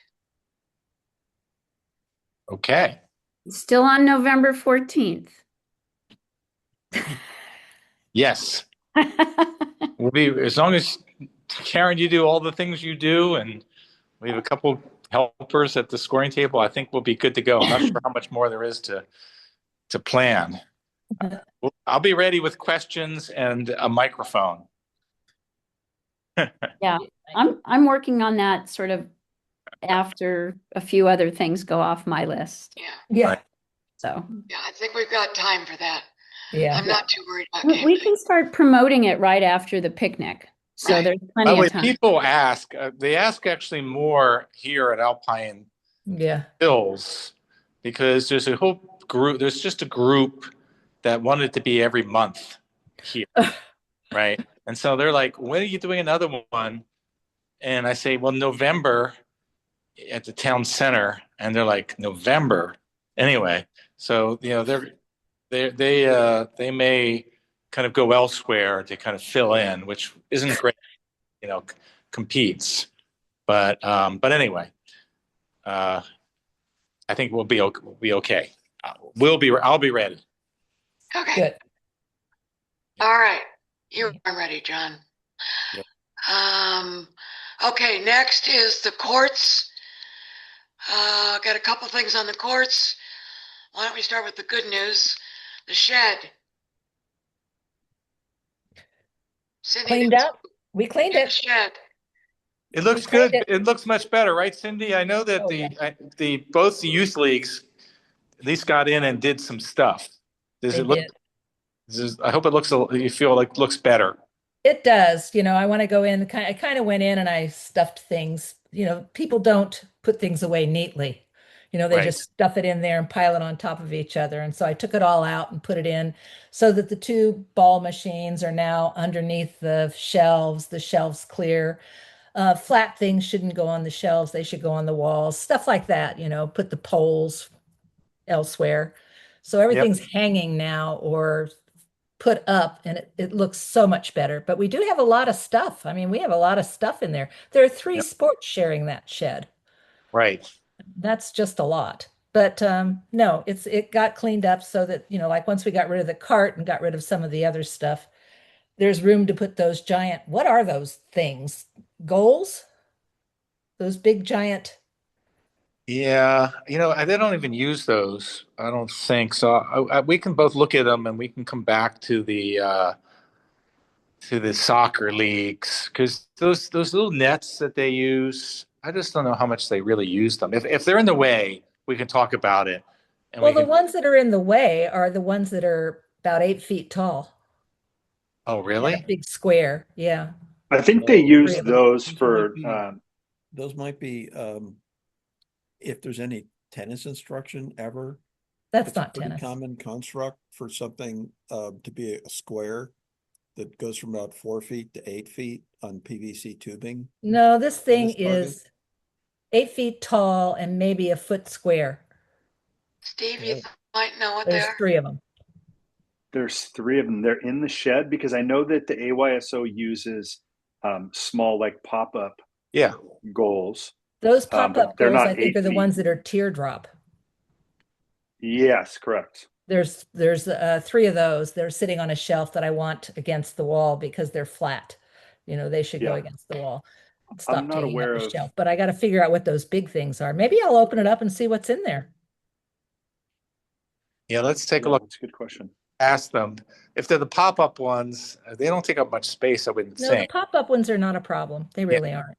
Okay. Still on November 14th. Yes. We'll be, as long as Karen, you do all the things you do, and we have a couple helpers at the scoring table, I think we'll be good to go. I'm not sure how much more there is to plan. I'll be ready with questions and a microphone. Yeah, I'm working on that sort of after a few other things go off my list. Yeah. Right. So Yeah, I think we've got time for that. Yeah. I'm not too worried about game we night. can start promoting it right after the picnic. So Right. there's By plenty the way, of time. people ask, they ask actually more here at Alpine Yeah. Hills because there's a whole group. There's just a group that wanted to be every month here, right? And so they're like, "When are you doing another one?" And I say, "Well, November at the town center." And they're like, "November." Anyway, so they may kind of go elsewhere to kind of fill in, which isn't great, competes. But anyway, I think we'll be okay. I'll be ready. Okay. Good. All right. You are ready, John. Yep. Okay, next is the courts. Got a couple things on the courts. Why don't we start with the good news? The shed. Cindy, Cleaned up. We cleaned the it. shed. It looks We cleaned good. it. It looks much better, right, Cindy? I know that Oh, yeah. both the youth leagues at least got in and did some stuff. Does They it look? did. I hope you feel like it looks better. It does. I want to go in. I kind of went in and I stuffed things. People don't put things away neatly. They Right. just stuff it in there and pile it on top of each other. And so I took it all out and put it in so that the two ball machines are now underneath the shelves clear. Flat things shouldn't go on the shelves. They should go on the walls, stuff like that, put the poles elsewhere. So everything's hanging now or put up and it looks so much better. But we do have a lot of stuff. I mean, we have a lot of stuff in there. There are 3 Yep. sports sharing that shed. Right. That's just a lot. But no, it got cleaned up so that, like once we got rid of the cart and got rid of some of the other stuff, there's room to put those giant, what are those things? Goals? Those big giant. Yeah, they don't even use those. I don't think so. We can both look at them and we can come back to the soccer leagues because those little nets that they use, I just don't know how much they really use them. If they're in the way, we can talk about it. And Well, we the can. ones that are in the way are the ones that are about 8 feet tall Oh, and a really? big square. Yeah. I think they Oh, use Three of them. those Those for, might be- Those might be, if there's any tennis instruction ever. That's It's a not pretty tennis. common construct for something to be a square that goes from about 4 feet to 8 feet on PVC tubing. No, this thing Tennis target? is 8 feet tall and maybe a foot square. Steve, you Oh. might know what There's they are. 3 of them. there's 3 of them. They're in the shed because I know that the AYSO uses small like pop-up Yeah. goals. Those But pop-up they're goals, not I think, 8 are the feet. ones that are teardrop. Yes, correct. There's 3 of those. They're sitting on a shelf that I want against the wall because they're flat. They should go Yeah. against the wall. I'm Stop not taking up aware the of. shelf. But I got to figure out what those big things are. Maybe I'll open it up and see what's in there. Yeah, let's take a Yeah, look. that's a good question. Ask them if they're the pop-up ones. They don't take up much space, I wouldn't No, the think. pop-up ones are not a problem. They really aren't.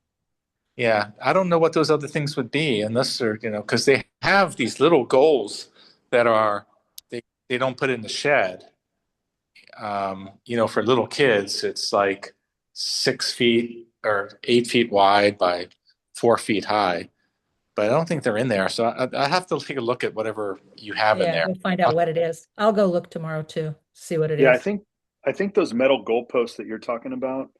Yeah, I don't know what those other things would be unless they're, because they have these little goals that they don't put in the shed. For little kids, it's like 6 feet or 8 feet wide by 4 feet high. But I don't think they're in there. So I have to take a look at whatever you have in Yeah, there. we'll find out what it is. I'll go look tomorrow too, see what it Yeah, is. I think those metal goalposts that you're talking about,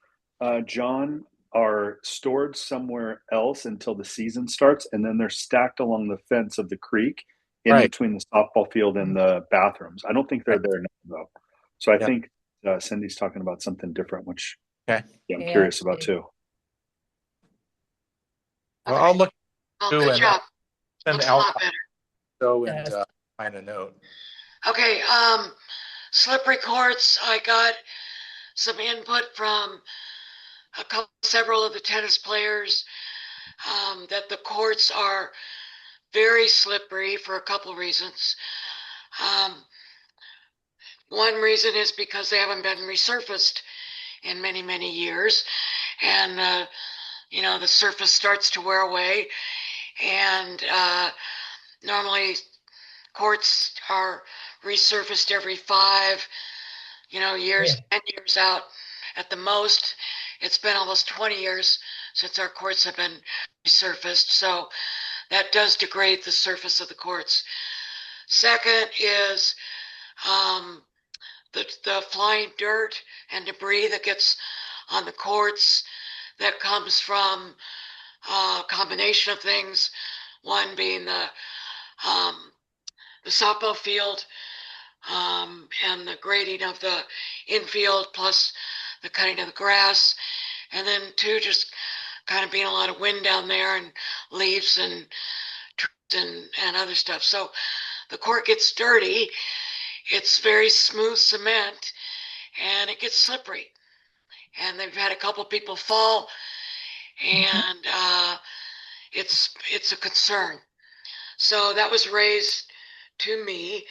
John, are stored somewhere else until the season starts, and then they're stacked along the fence of the creek in Right. between the softball field and the bathrooms. I don't think they're there now, though. So I Yeah. think Cindy's talking about something different, which Okay. I'm Yeah, curious about maybe. too. Well, I'll look Oh, too, good and job. send Looks a lot better. Aldo and Yes. find a note. Okay, slippery courts. I got some input from several of the tennis players that the courts are very slippery for a couple reasons. One reason is because they haven't been resurfaced in many, many years. And, the surface starts to wear away. And normally courts are resurfaced every 5, years, Yeah. 10 years out at the most. It's been almost 20 years since our courts have been resurfaced. So that does degrade the surface of the courts. Second is the flying dirt and debris that gets on the courts that comes from a combination of things. One being the softball field and the grading of the infield, plus the cutting of the grass. And then two, just kind of being a lot of wind down there and leaves and and other stuff. So the court gets dirty. It's very smooth cement and it gets slippery. And they've had a couple people fall, and it's a concern. So that was raised to me.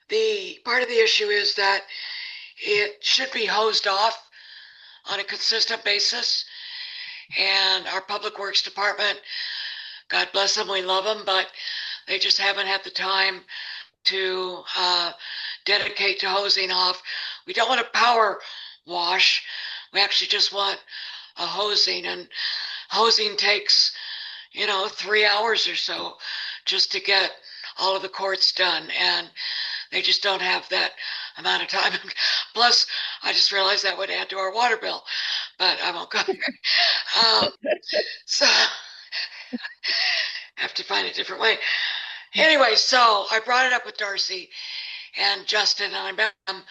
The part of the issue is that it should be hosed off on a consistent basis. And our public works department, God bless them, we love them, but they just haven't had the time to dedicate to hosing off. We don't want a power wash. We actually just want a hosing, and hosing takes, 3 hours or so just to get all of the courts done. And they just don't have that amount of time. Plus, I just realized that would add to our water bill, but I won't go there. So have to find a different way. Anyway, so I brought it up with Darcy and Justin, and I met them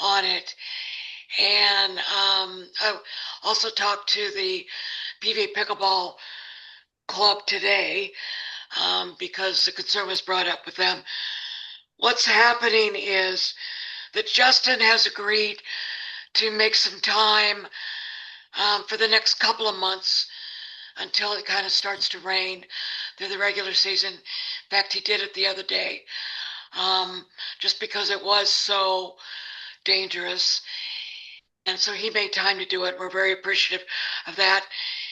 on it. And I also talked to the PV Pickleball Club today because the concern was brought up with them. What's happening is that Justin has agreed to make some time for the next couple of months until it kind of starts to rain through the regular season. In fact, he did it the other day just because it was so dangerous. And so he made time to do it. We're very appreciative of that.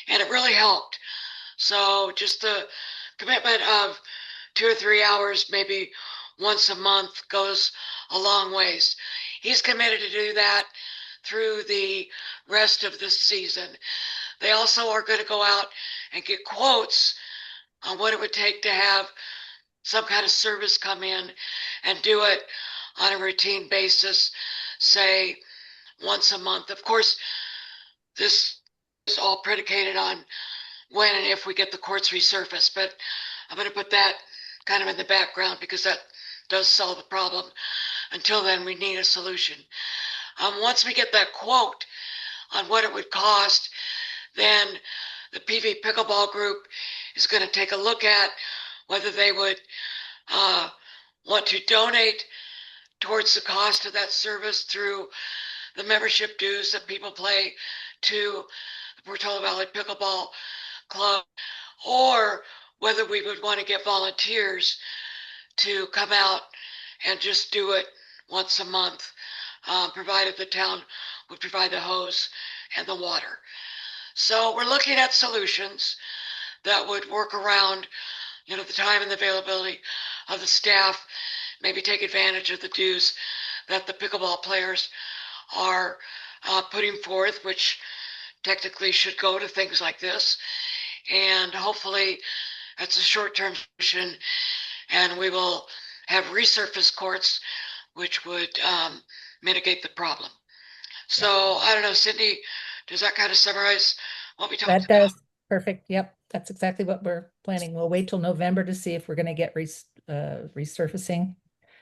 And it really helped. So just the commitment of 2 or 3 hours, maybe once a month, goes a long ways. He's committed to do that through the rest of the season. They also are going to go out and get quotes on what it would take to have some kind of service come in and do it on a routine basis, say once a month. Of course, this is all predicated on when and if we get the courts resurfaced, but I'm going to put that kind of in the background because that does solve the problem. Until then, we need a solution. Once we get that quote on what it would cost, then the PV Pickleball Group is going to take a look at whether they would want to donate towards the cost of that service through the membership dues that people pay to the Portola Valley Pickleball Club, or whether we would want to get volunteers to come out and just do it once a month, provided the town would provide the hose and the water. So we're looking at solutions that would work around, the time and the availability of the staff, maybe take advantage of the dues that the pickleball players are putting forth, which technically should go to things like this. And hopefully that's a short-term solution, and we will have resurfaced courts, which would mitigate the problem. So I don't know, Cindy, does that kind of summarize what we talked about? That does. Perfect. Yep. That's exactly what we're planning. We'll wait till November to see if we're going to get resurfacing.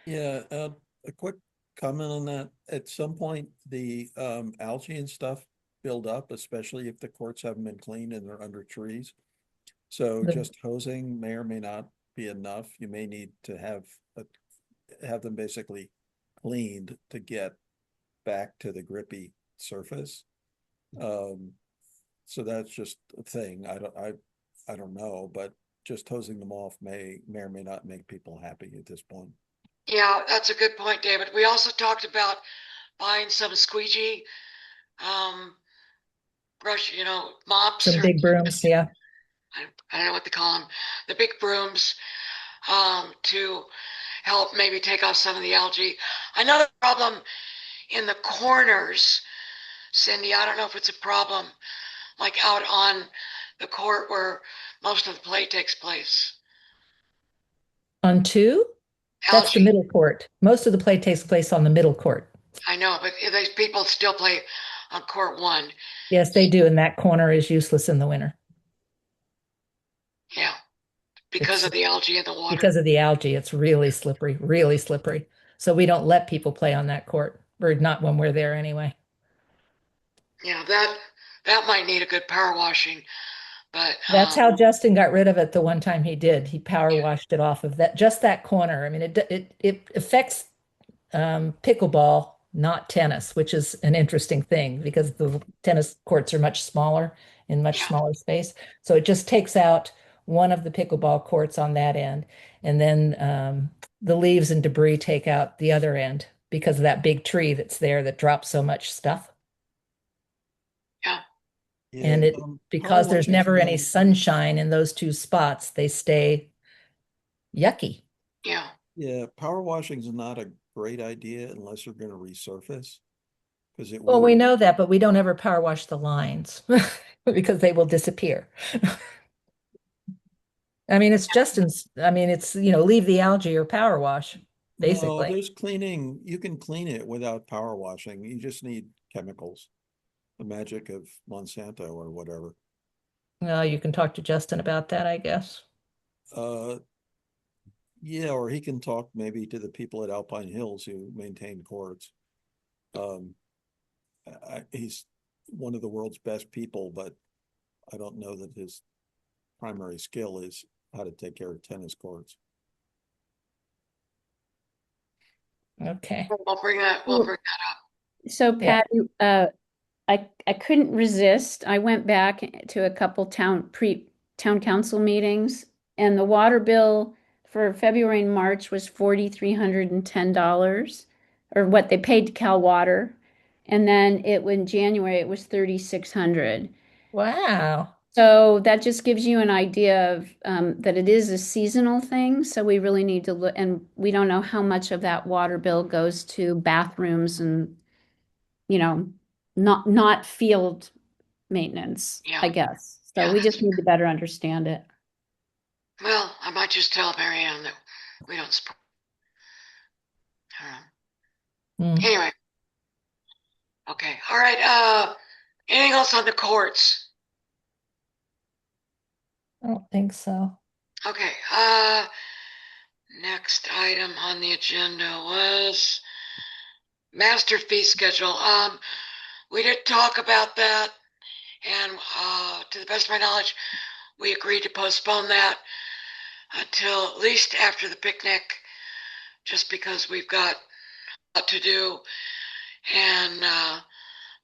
Yeah, a quick comment on that. At some point, the algae and stuff build up, especially if the courts haven't been cleaned and they're under trees. So just hosing may or may not be enough. You may need to have them basically cleaned to get back to the grippy surface. So that's just a thing. I don't know, but just hosing them off may or may not make people happy at this point. Yeah, that's a good point, David. We also talked about buying some squeegee brush, mops. Some big brooms, yeah. I don't know what they call them. The big brooms to help maybe take off some of the algae. Another problem in the corners, Cindy, I don't know if it's a problem like out on the court where most of the play takes place. On two? That's the algae. middle court. Most of the play takes place on the middle court. I know, but these people still play on court one. Yes, they do, and that corner is useless in the winter. Yeah, because It's of the algae in the water. because of the algae. It's really slippery, really slippery. So we don't let people play on that court, or not when we're there anyway. Yeah, that might need a good power washing, but That's how Justin got rid of it the one time he did. He power washed it off of that, just that corner. I mean, it affects pickleball, not tennis, which is an interesting thing because the tennis courts are much smaller in much Yeah. smaller space. So it just takes out one of the pickleball courts on that end, and then the leaves and debris take out the other end because of that big tree that's there that drops so much stuff. And Yeah, it power because there's washing's never any not- sunshine in those two spots, they stay yucky. yeah, Yeah, power washing is not a great idea unless you're going to resurface. Because it Well, we will. know that, but we don't ever power wash the lines because they will disappear. I mean, it's, leave the algae or power wash, No, basically. there's cleaning. You can clean it without power washing. You just need chemicals. The magic of Monsanto or whatever. Well, you can talk to Justin about that, I guess. Yeah, or he can talk maybe to the people at Alpine Hills who maintain courts. He's one of the world's best people, but I don't know that his primary skill is how to take care of tennis courts. Okay. we'll bring that up. So Yeah. Patty, I couldn't resist. I went back to a couple town council meetings, and the water bill for February and March was $4,310, or what they paid to Cal Water. And then in January it was $3,600. Wow. So that just gives you an idea of that it is a seasonal thing. So we really need to look, and we don't know how much of that water bill goes to bathrooms and, not field maintenance, Yeah. I guess. So Yeah, we just need to better understand it. Well, I might just tell Mary Ann that we don't support. Mm. Anyway. Okay. All right. Anything else on the courts? I don't think so. Okay. Next item on the agenda was master fee schedule. We did talk about that, and to the best of my knowledge, we agreed to postpone that until at least after the picnic, just because we've got a lot to do, and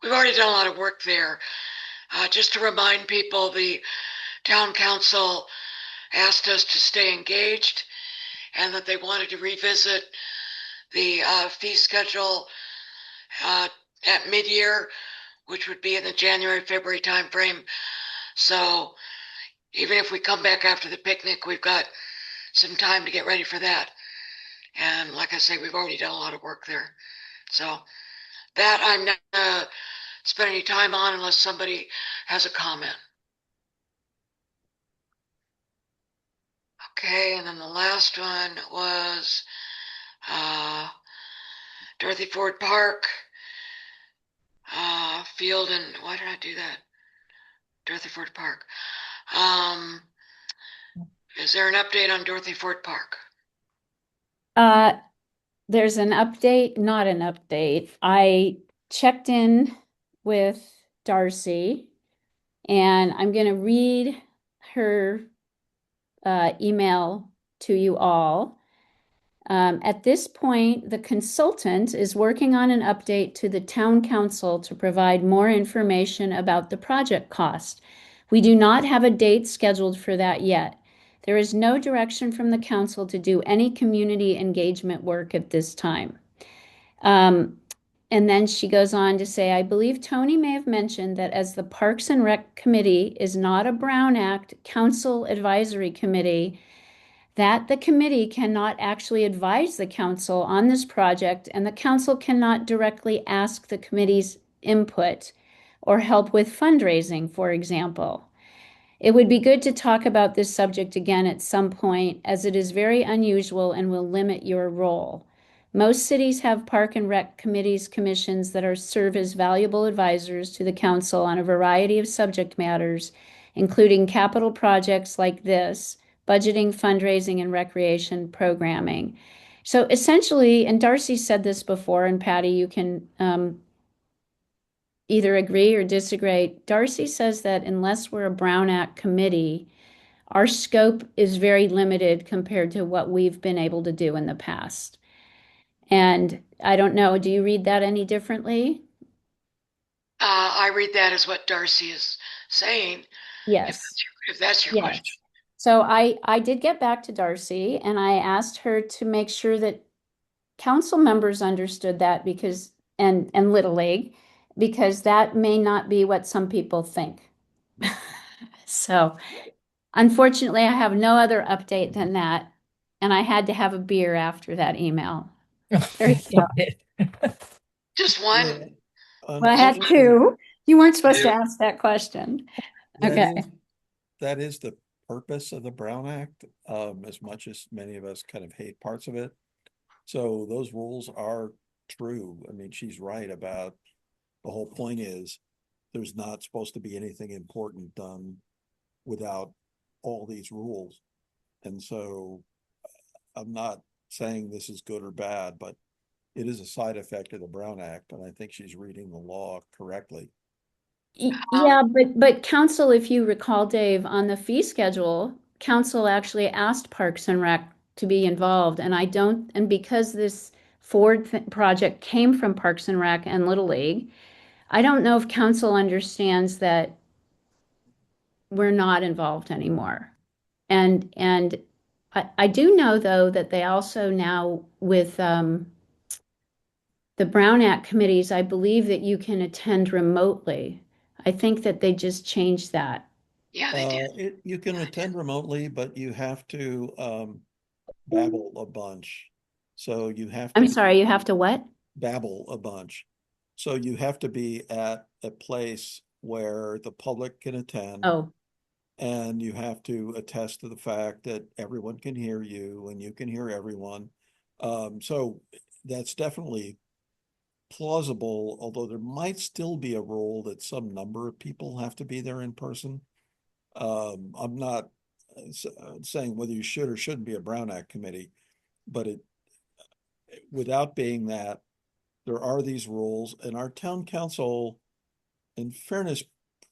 we've already done a lot of work there. Just to remind people, the town council asked us to stay engaged and that they wanted to revisit the fee schedule at mid-year, which would be in the January, February timeframe. So even if we come back after the picnic, we've got some time to get ready for that. And like I say, we've already done a lot of work there. So that I'm not gonna spend any time on unless somebody has a comment. Okay, and then the last one was Dorothy Ford Park field, and why did I do that? Dorothy Ford Park. Is there an update on Dorothy Ford Park? There's an update, not an update. I checked in with Darcy, and I'm going to read her email to you all. At this point, the consultant is working on an update to the town council to provide more information about the project cost. We do not have a date scheduled for that yet. There is no direction from the council to do any community engagement work at this time. And then she goes on to say, I believe Tony may have mentioned that as the Parks and Rec Committee is not a Brown Act Council Advisory Committee, that the committee cannot actually advise the council on this project, and the council cannot directly ask the committee's input or help with fundraising, for example. It would be good to talk about this subject again at some point, as it is very unusual and will limit your role. Most cities have park and rec committees, commissions that are serve as valuable advisors to the council on a variety of subject matters, including capital projects like this, budgeting, fundraising, and recreation programming. So essentially, and Darcy said this before, and Patty, you can either agree or disagree. Darcy says that unless we're a Brown Act committee, our scope is very limited compared to what we've been able to do in the past. And I don't know, do you read that any differently? I read that as what Darcy is saying. Yes. If that's your Yes. question. So I did get back to Darcy and I asked her to make sure that council members understood that because, and Little League, because that may not be what some people think. So unfortunately, I have no other update than that. And I had to have a beer after that email. There you go. Just one. Yeah, Well, I had unfortunately, two. You weren't supposed to ask that question. that Okay. is- That is the purpose of the Brown Act, as much as many of us kind of hate parts of it. So those rules are true. I mean, she's right about, the whole point is there's not supposed to be anything important done without all these rules. And so I'm not saying this is good or bad, but it is a side effect of the Brown Act, and I think she's reading the law correctly. Yeah, but council, if you recall, Dave, on the fee schedule, council actually asked Parks and Rec to be involved, and because this Ford project came from Parks and Rec and Little League, I don't know if council understands that we're not involved anymore. And I do know though that they also now with the Brown Act committees, I believe that you can attend remotely. I think that they just changed that. Yeah, they did. You can attend remotely, but you have to babble a bunch. So you have I'm to sorry, you have to what? babble a bunch. So you have to be at a place where the public can attend. Oh, And you have to attest to the fact that everyone can hear you and you can hear everyone. So that's definitely plausible, although there might still be a rule that some number of people have to be there in person. I'm not saying whether you should or shouldn't be a Brown Act committee, but without being that, there are these rules, and our town council, in fairness,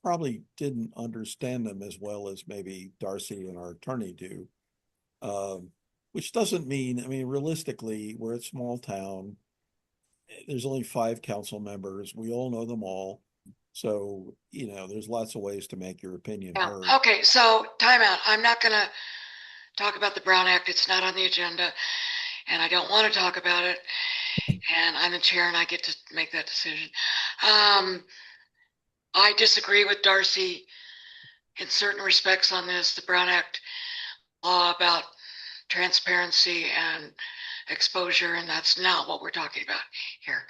probably didn't understand them as well as maybe Darcy and our attorney do. Which doesn't mean, I mean, realistically, we're a small town. There's only 5 council members. We all know them all. So, there's lots of ways to make your opinion Yeah. heard. Okay, so timeout. I'm not going to talk about the Brown Act. It's not on the agenda, and I don't want to talk about it. And I'm the chair, and I get to make that decision. I disagree with Darcy in certain respects on this. The Brown Act law about transparency and exposure, and that's not what we're talking about here.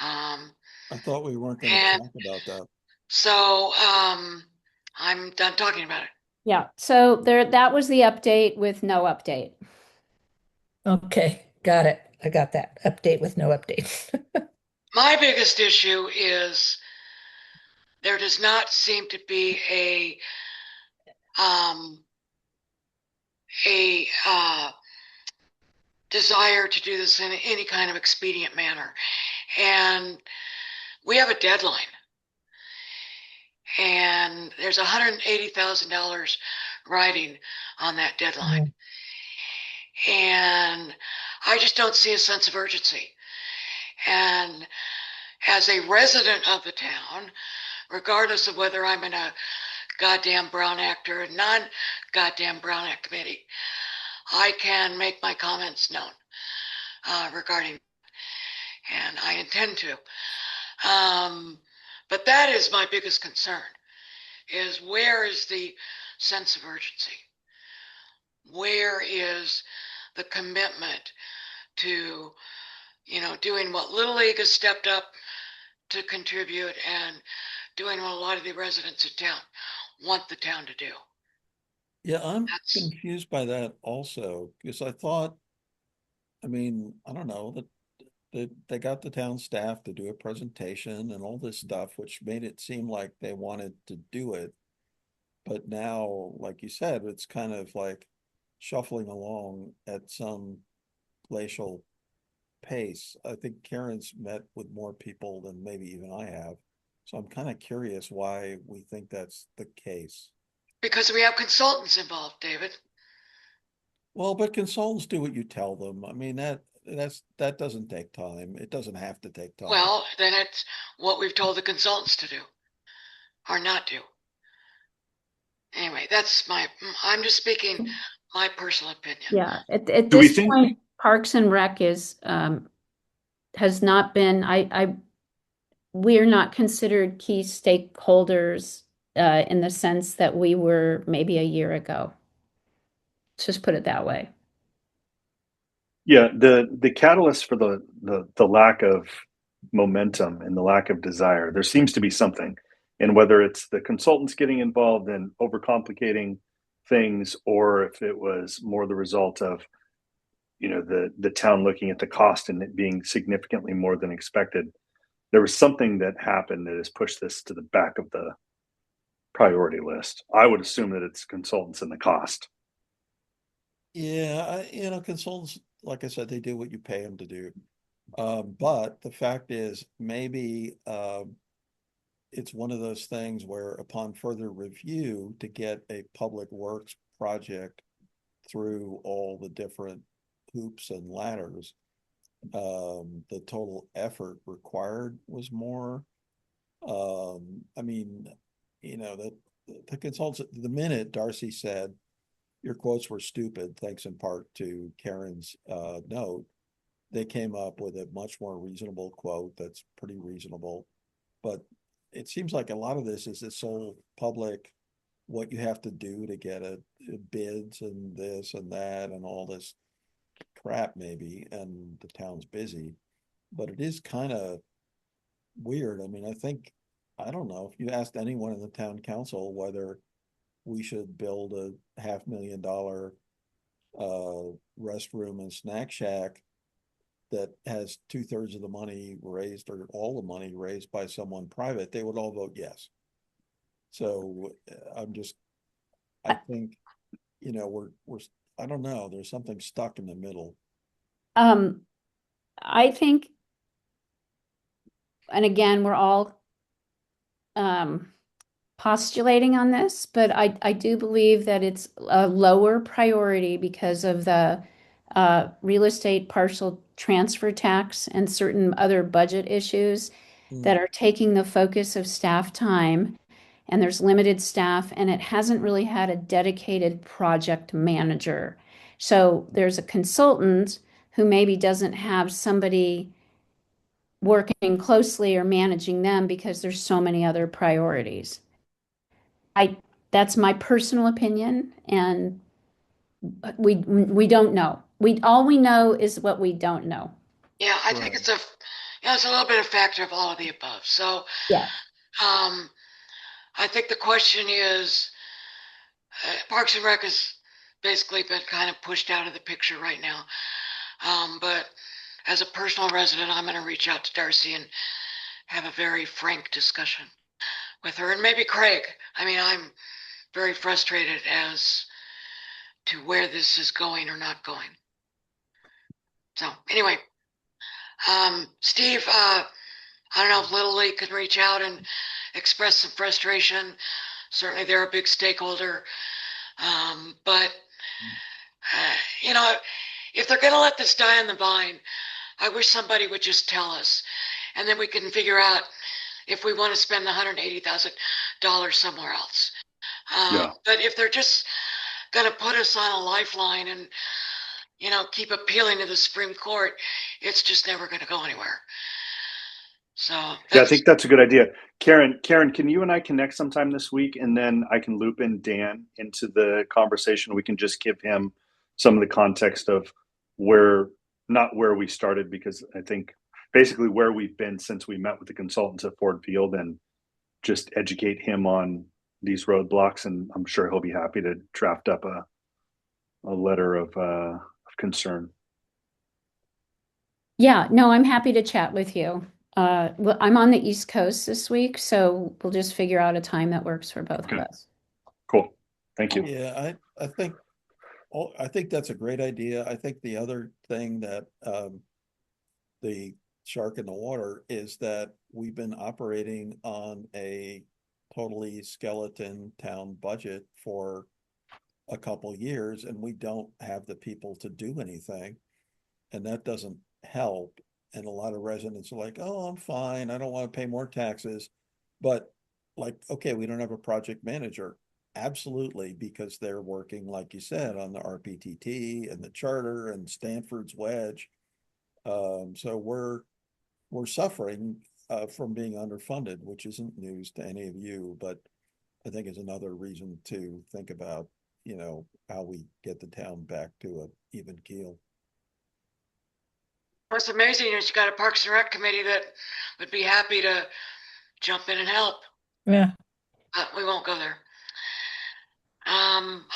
I thought we weren't going to talk about that. So I'm done talking about it. yeah. So that was the update with no update. Okay, got it. I got that. Update with no update. My biggest issue is there does not seem to be a desire to do this in any kind of expedient manner. And we have a deadline. And there's $180,000 riding on that deadline. And I just don't see a sense of urgency. And as a resident of the town, regardless of whether I'm in a goddamn Brown Act or a non-goddamn Brown Act committee, I can make my comments known regarding, and I intend to. But that is my biggest concern, is where is the sense of urgency? Where is the commitment to, doing what Little League has stepped up to contribute and doing what a lot of the residents of town want the town to do. Yeah, I'm That's confused by that also, because I thought, I mean, I don't know, that they got the town staff to do a presentation and all this stuff, which made it seem like they wanted to do it. But now, like you said, it's kind of like shuffling along at some glacial pace. I think Karen's met with more people than maybe even I have. So I'm kind of curious why we think that's the case. because we have consultants involved, David. Well, but consultants do what you tell them. I mean, that doesn't take time. It doesn't have to take time. Well, then it's what we've told the consultants to do or not do. Anyway, I'm just speaking my personal opinion. Yeah, at Do we this think- point, Parks and Rec is, has not been, we're not considered key stakeholders, in the sense that we were maybe a year ago. Let's just put it that way. Yeah, the catalyst for the lack of momentum and the lack of desire, there seems to be something. And whether it's the consultants getting involved and overcomplicating things, or if it was more the result of, you know, the town looking at the cost and it being significantly more than expected, there was something that happened that has pushed this to the back of the priority list. I would assume that it's consultants and the cost. Yeah, consultants, like I said, they do what you pay them to do. But the fact is, maybe it's one of those things where upon further review to get a public works project through all the different hoops and ladders, the total effort required was more. I mean, that the consultants, the minute Darcy said your quotes were stupid, thanks in part to Karen's note, they came up with a much more reasonable quote that's pretty reasonable. But it seems like a lot of this is this whole public, what you have to do to get a bids and this and that and all this crap maybe, and the town's busy. But it is kind of weird. I mean, I don't know, if you asked anyone in the town council whether we should build a $500,000 restroom and snack shack that has 2/3 of the money raised or all the money raised by someone private, they would all vote yes. So I think, we're, I don't know, there's something stuck in the middle. I think, and again, we're all postulating on this, but I do believe that it's a lower priority because of the real estate partial transfer tax and certain other budget issues that are taking the focus of staff time, and there's limited staff, and it hasn't really had a dedicated project manager. So there's a consultant who maybe doesn't have somebody working closely or managing them because there's so many other priorities. That's my personal opinion, and we don't know. All we know is what we don't know. Yeah, I think it's it's a little bit of factor of all of the above. So Yeah. I think the question is, Parks and Rec has basically been kind of pushed out of the picture right now. But as a personal resident, I'm going to reach out to Darcy and have a very frank discussion with her, and maybe Craig. I mean, I'm very frustrated as to where this is going or not going. So anyway, Steve, I don't know if Little League can reach out and express some frustration. Certainly they're a big stakeholder. But if they're going to let this die on the vine, I wish somebody would just tell us, and then we can figure out if we want to spend the $180,000 somewhere else. But if they're just going to put us on a lifeline and, keep appealing to the Supreme Court, it's just never going to go anywhere. So yeah, I think that's a good idea. Karen, can you and I connect sometime this week, and then I can loop in Dan into the conversation. We can just give him some of the context of not where we started, because I think basically where we've been since we met with the consultants at Ford Field, and just educate him on these roadblocks, and I'm sure he'll be happy to draft up a letter of concern. Yeah, no, I'm happy to chat with you. Well, I'm on the East Coast this week, so we'll just figure out a time that works for both of Okay. us. Cool. Thank you. Yeah, I think that's a great idea. I think the other thing that the shark in the water is that we've been operating on a totally skeleton town budget for a couple years, and we don't have the people to do anything, and that doesn't help. And a lot of residents are like, "Oh, I'm fine. I don't want to pay more taxes," but like, okay, we don't have a project manager. Absolutely, because they're working, like you said, on the RPTT and the charter and Stanford's wedge. So we're suffering from being underfunded, which isn't news to any of you, but I think is another reason to think about, how we get the town back to an even keel. What's amazing is you got a Parks and Rec committee that would be happy to jump in and help. Yeah. We won't go there.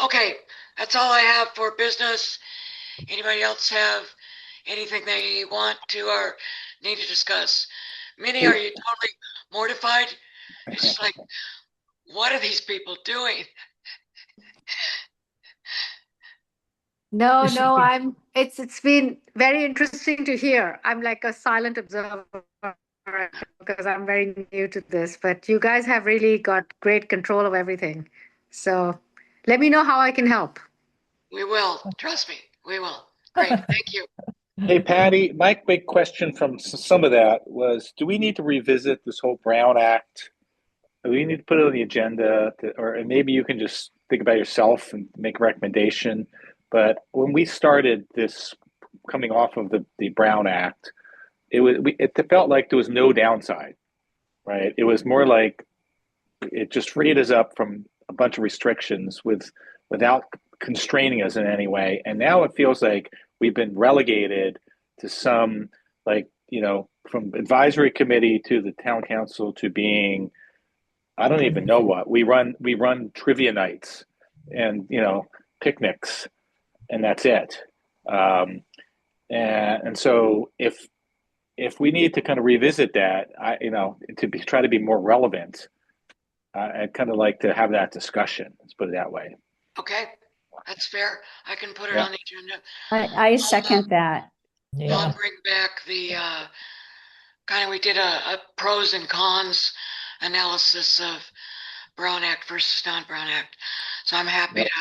Okay, that's all I have for business. Anybody else have anything they want to or need to discuss? Minnie, are you totally mortified? It's just like, what are these people doing? No, no, it's been very interesting to hear. I'm like a silent observer because I'm very new to this, but you guys have really got great control of everything. So let me know how I can help. We will, trust me, we will. Great, thank you. Hey, Patty, my big question from some of that was, do we need to revisit this whole Brown Act? Do we need to put it on the agenda or maybe you can just think about yourself and make a recommendation. But when we started this coming off of the Brown Act, it felt like there was no downside, right? It was more like it just freed us up from a bunch of restrictions without constraining us in any way. And now it feels like we've been relegated to some, like, from advisory committee to the town council to being, I don't even know what we run trivia nights and picnics, and that's it. And so if we need to kind of revisit that, try to be more relevant, I'd kind of like to have that discussion. Let's put it that way. Okay, that's fair. I can put it Yeah. on the agenda. I second that. I'll Yeah. bring back the we did a pros and cons analysis of Brown Act versus non-Brown Act. So I'm happy Yep. to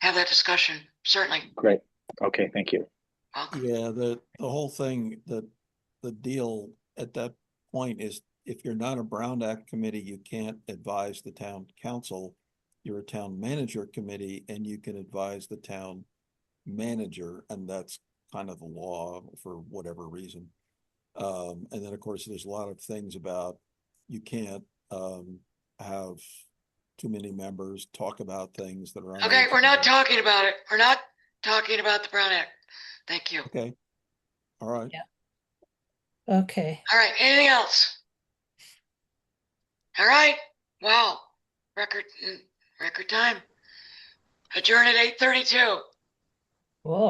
have that discussion, certainly. Great. Okay, thank you. Welcome. Yeah, the whole thing, the deal at that point is if you're not a Brown Act committee, you can't advise the town council. You're a town manager committee and you can advise the town manager, and that's kind of the law for whatever reason. And then of course there's a lot of things about you can't have too many members talk about things that are Okay, we're not talking about it. We're not talking about the Brown Act. Thank you. Okay. All right. Yeah. Okay. All right, anything else? All right. Wow. Record time. Adjourn at 8:32. Whoa.